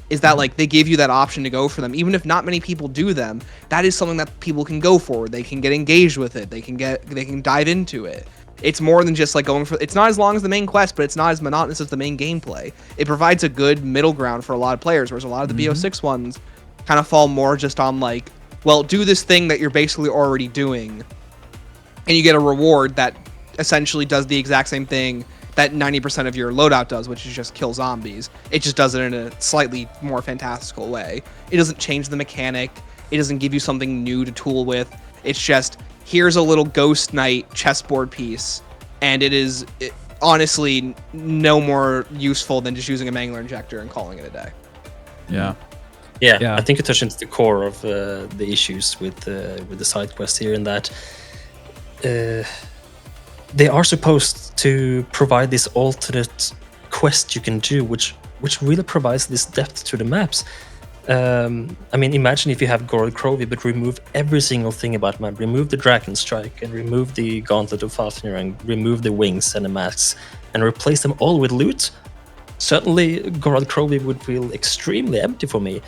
Is that like they give you that option to go for them, even if not many people do them. That is something that people can go for. They can get engaged with it. They can dive into it. It's more than just like going for. It's not as long as the main quest, but it's not as monotonous as the main gameplay. It provides a good middle ground for a lot of players, whereas a lot of the BO6 ones kind of fall more just on like, well, do this thing that you're basically already doing, and you get a reward that essentially does the exact same thing that 90% of your loadout does, which is just kill zombies. It just does it in a slightly more fantastical way. It doesn't change the mechanic. It doesn't give you something new to tool with. It's just, here's a little Ghost Knight chessboard piece, and it is honestly no more useful than just using a Mangler Injector and calling it a day. Yeah, I think you touched into the core of the issues with the side quest here, in that they are supposed to provide this alternate quest you can do, which really provides this depth to the maps. I mean, imagine if you have Goral Crovey, but remove every single thing about the map. Remove the Dragon Strike, and remove the Gauntlet of Fafnir, and remove the wings and the masks, and replace them all with loot. Certainly, Goral Crovey would feel extremely empty for me.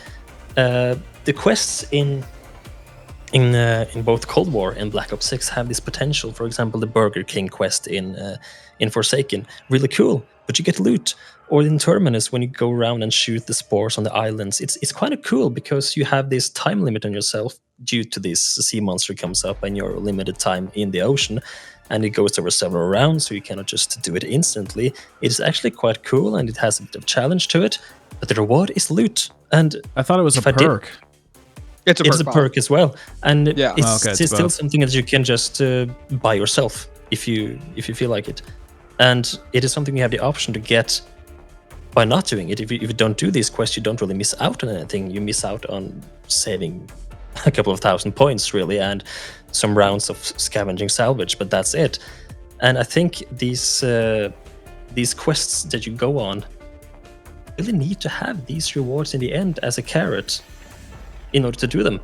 The quests in both Cold War and Black Ops 6 have this potential. For example, the Burger King quest in Forsaken, really cool, but you get loot. Or in Terminus, when you go around and shoot the spores on the islands, it's kind of cool because you have this time limit on yourself due to this sea monster comes up and your limited time in the ocean, and it goes over several rounds, so you cannot just do it instantly. It's actually quite cool, and it has a bit of challenge to it, but the reward is loot. And I thought it was a perk. It's a perk as well, and yeah. It's still something that you can just buy yourself if you feel like it, and it is something you have the option to get by not doing it. If you don't do these quests, you don't really miss out on anything. You miss out on saving a couple of thousand points, really, and some rounds of scavenging salvage, but that's it. And I think these quests that you go on really need to have these rewards in the end as a carrot in order to do them.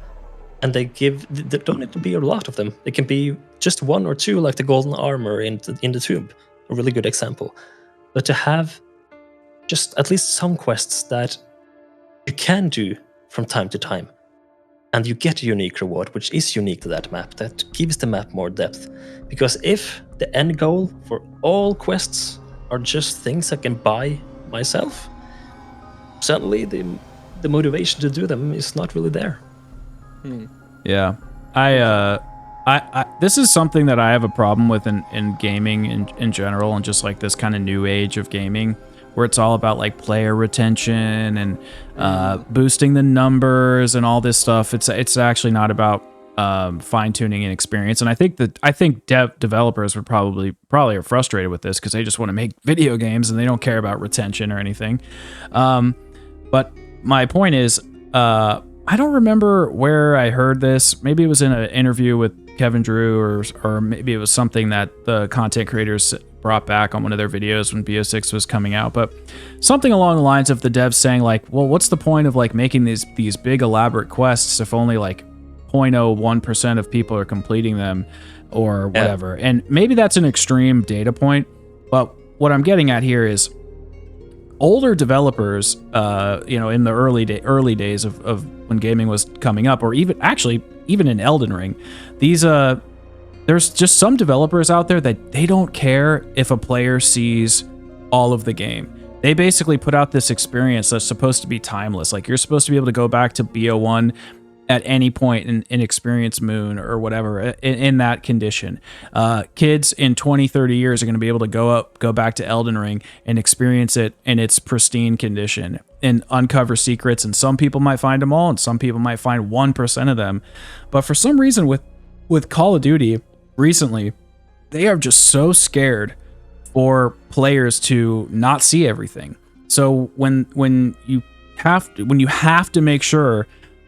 And they don't need to be a lot of them. They can be just one or two, like the golden armor in the tomb, a really good example. But to have just at least some quests that you can do from time to time, and you get a unique reward, which is unique to that map, that gives the map more depth. Because if the end goal for all quests are just things I can buy myself, certainly the the motivation to do them is not really there. Yeah, I this is something that I have a problem with in gaming in general, and just like this kind of new age of gaming, where it's all about like player retention and boosting the numbers and all this stuff. It's actually not about fine tuning and experience. And I think developers would probably are frustrated with this because they just want to make video games and they don't care about retention or anything. But my point is, I don't remember where I heard this. Maybe it was in an interview with Kevin Drew, or maybe it was something that the content creators brought back on one of their videos when BO6 was coming out. But something along the lines of the devs saying like, well, what's the point of like making these big elaborate quests if only like 0.01% of people are completing them or whatever. And maybe that's an extreme data point, but what I'm getting at here is older developers, in the early days of when gaming was coming up, or even in Elden Ring, there's just some developers out there that they don't care if a player sees all of the game. They basically put out this experience that's supposed to be timeless. Like you're supposed to be able to go back to BO1 at any point and experience Moon or whatever in that condition. Kids in 20, 30 years are going to be able to go back to Elden Ring and experience it in its pristine condition and uncover secrets. And some people might find them all, and some people might find 1% of them. But for some reason with Call of Duty recently, they are just so scared for players to not see everything. So when you have to make sure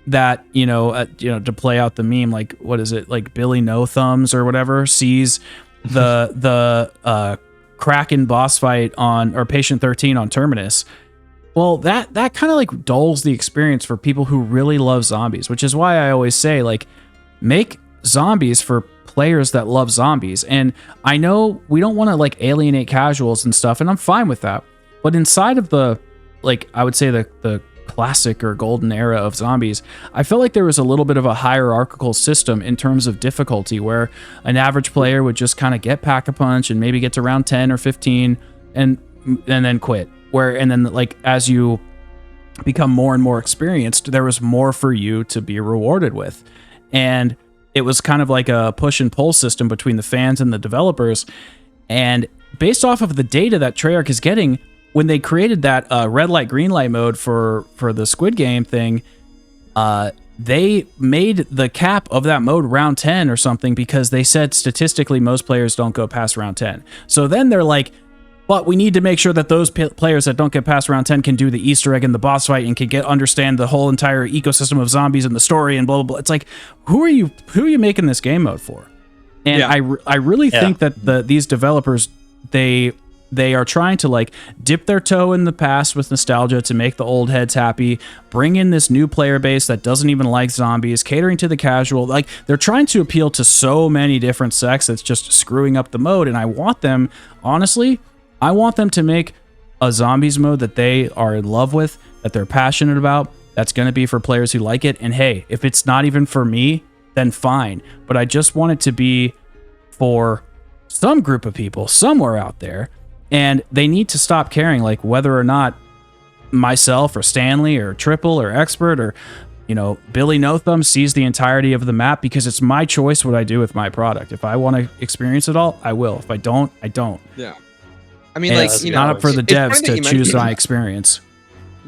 that to play out the meme, like what is it, like Billy No Thumbs or whatever sees the Kraken boss fight or Patient 13 on Terminus. Well, that kind of like dulls the experience for people who really love zombies, which is why I always say like make zombies for players that love zombies. And I know we don't want to like alienate casuals and stuff, and I'm fine with that. But inside of the, like, I would say the classic or golden era of zombies, I felt like there was a little bit of a hierarchical system in terms of difficulty, where an average player would just kind of get Pack-a-Punch and maybe get to round 10 or 15 and then quit. And then like as you become more and more experienced, there was more for you to be rewarded with. And it was kind of like a push and pull system between the fans and the developers. And based off of the data that Treyarch is getting, when they created that red light, green light mode for the Squid Game thing, they made the cap of that mode round 10 or something, because they said statistically most players don't go past round 10. So then they're like, but we need to make sure that those players that don't get past round 10 can do the Easter egg in the boss fight and can understand the whole entire ecosystem of zombies and the story and blah, blah, blah. It's like, who are you making this game mode for? And I really think that these developers, they are trying to like dip their toe in the past with nostalgia to make the old heads happy, bring in this new player base that doesn't even like zombies, catering to the casual. Like they're trying to appeal to so many different sects that's just screwing up the mode. And I want them to make a zombies mode that they are in love with, that they're passionate about, that's going to be for players who like it. And hey, if it's not even for me, then fine. But I just want it to be for some group of people somewhere out there. And they need to stop caring like whether or not myself or Stanley or Triple or Expert or Billy No Thumb sees the entirety of the map, because it's my choice what I do with my product. If I want to experience it all, I will. If I don't, I don't. Yeah. I mean, and like, it's not up for the devs to choose my experience.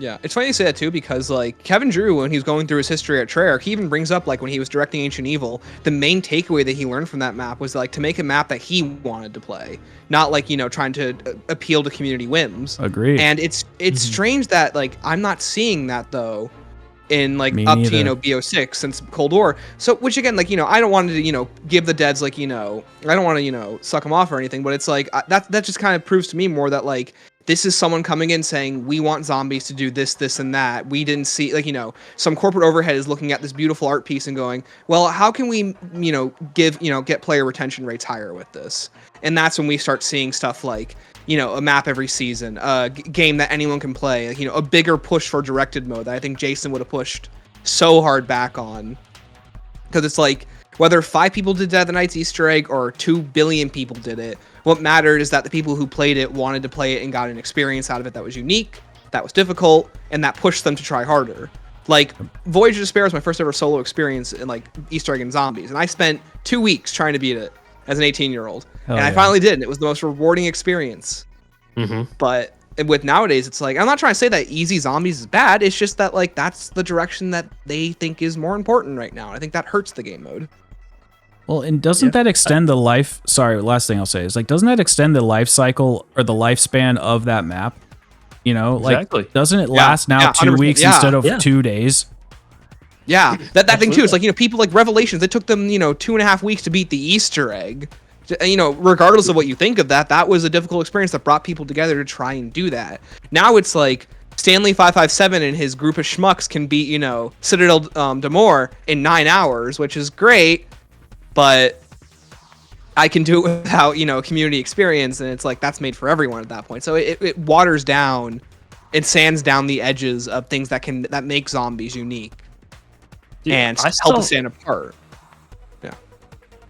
Yeah, it's funny you say that too, because like Kevin Drew, when he was going through his history at Treyarch, he even brings up like when he was directing Ancient Evil, the main takeaway that he learned from that map was like to make a map that he wanted to play, not like trying to appeal to community whims. Agreed. And it's strange that like I'm not seeing that though in like Me up neither. to BO6 since Cold War. So which again, like I don't want to give the devs like I don't want to suck them off or anything, but it's like that just kind of proves to me more that like this is someone coming in saying, we want zombies to do this, this, and that. We didn't see, like, some corporate overhead is looking at this beautiful art piece and going, well, how can we, get player retention rates higher with this? And that's when we start seeing stuff like, a map every season, a game that anyone can play, like, a bigger push for directed mode that I think Jason would have pushed so hard back on. Because it's like, whether 5 people did Dead of the Night's Easter egg or 2 billion people did it, what mattered is that the people who played it wanted to play it and got an experience out of it that was unique. that was difficult, and that pushed them to try harder. Like, Voyage of Despair was my first ever solo experience in like Easter egg and zombies, and I spent 2 weeks trying to beat it as an 18-year-old, and I finally did, and it was the most rewarding experience. But with nowadays, it's like, I'm not trying to say that easy zombies is bad, it's just that like that's the direction that they think is more important right now. I think that hurts the game mode. Well, and doesn't that extend the life? Sorry, last thing I'll say is like, doesn't that extend the life cycle or the lifespan of that map? You know, like, Exactly. doesn't it last now 2 weeks instead of 2 days? Yeah, that thing too. It's like, you know, people like Revelations, it took them, you know, 2.5 weeks to beat the Easter egg. You know, regardless of what you think of that, that was a difficult experience that brought people together to try and do that. Now it's like Stanley 557 and his group of schmucks can beat, you know, Citadel Damore in 9 hours, which is great, but I can do it without, you know, community experience, and it's like that's made for everyone at that point. So it waters down, it sands down the edges of things that make zombies unique. And help us stand apart. Yeah,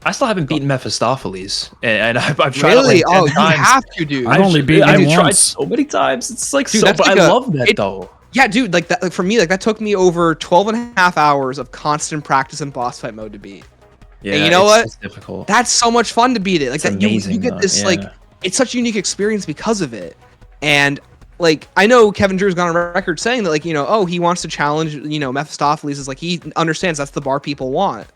I still haven't beaten Mephistopheles, and I've tried really. it like 10 you times. have to, dude. I've only beaten I've it tried once. so many times. It's like Dude, so, that's but like I love that though. Yeah, dude. Like that. Like for me, like that took me over 12.5 hours of constant practice in boss fight mode to beat. Yeah, and you know what? It's difficult. That's so much fun to beat it. Like It's that, you amazing, get though, this yeah. like it's such a unique experience because of it. And like I know Kevin Drew's gone on record saying that like, you know, oh, he wants to challenge, you know, Mephistopheles is like he understands that's the bar people want.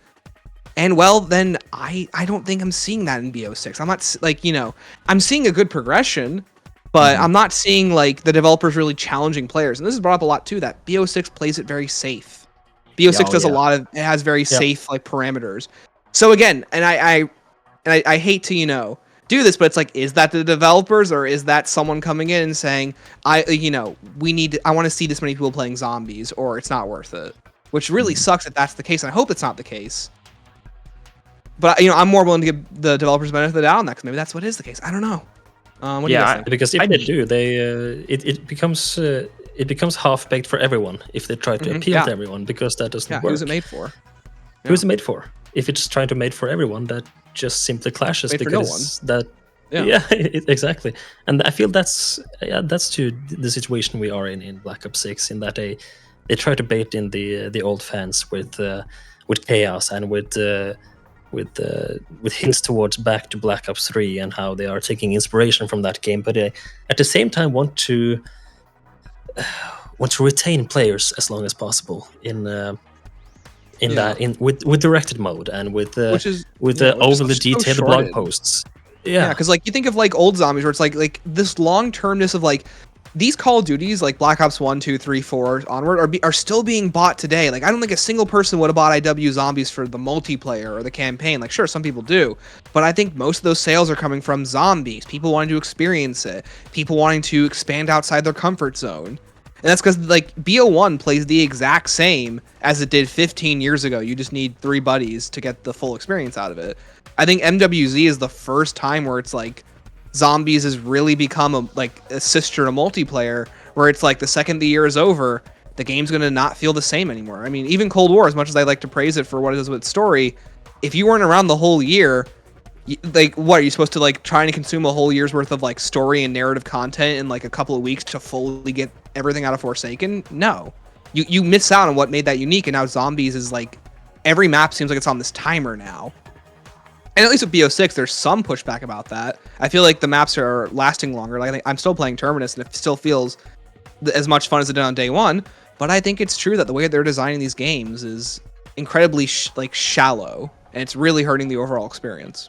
And well, then I don't think I'm seeing that in BO6. I'm not like, you know, I'm seeing a good progression, but I'm not seeing like the developers really challenging players. And this is brought up a lot too, that BO6 plays it very safe. BO6 does a lot of, it has very safe like parameters. So again, and I hate to, you know, do this, but it's like, is that the developers or is that someone coming in and saying, you know, I want to see this many people playing zombies or it's not worth it, which really sucks if that's the case. And I hope it's not the case. But, you know, I'm more willing to give the developers the benefit of the doubt on that because maybe that's what is the case. I don't know. What do you guys think? Because if they do, it becomes half baked for everyone if they try to appeal to everyone, because that doesn't work. Who's it made for? Who's it made for? If it's trying to made for everyone, that just simply clashes because exactly. And I feel that's to the situation we are in Black Ops 6, in that they try to bait in the old fans with chaos and with hints towards back to Black Ops 3 and how they are taking inspiration from that game, but at the same time want to retain players as long as possible with directed mode and with overly detailed blog posts. Yeah, because like you think of like old zombies where it's like this long termness of like these Call of Duties like Black Ops 1, 2, 3, 4 onward are still being bought today. Like I don't think a single person would have bought IW Zombies for the multiplayer or the campaign. Like sure, some people do, but I think most of those sales are coming from zombies, people wanting to experience it, people wanting to expand outside their comfort zone. And that's because like BO1 plays the exact same as it did 15 years ago. You just need 3 buddies to get the full experience out of it. I think MWZ is the first time where it's like zombies has really become a sister to multiplayer, where it's like the second the year is over, the game's gonna not feel the same anymore. I mean, even Cold War, as much as I like to praise it for what it is with story, if you weren't around the whole year, like what are you supposed to like trying to consume a whole year's worth of like story and narrative content in like a couple of weeks to fully get everything out of Forsaken? No, you miss out on what made that unique. And now zombies is like every map seems like it's on this timer now. And at least with BO6, there's some pushback about that. I feel like the maps are lasting longer. Like I think I'm still playing Terminus, and it still feels as much fun as it did on day one. But I think it's true that the way they're designing these games is incredibly shallow, and it's really hurting the overall experience.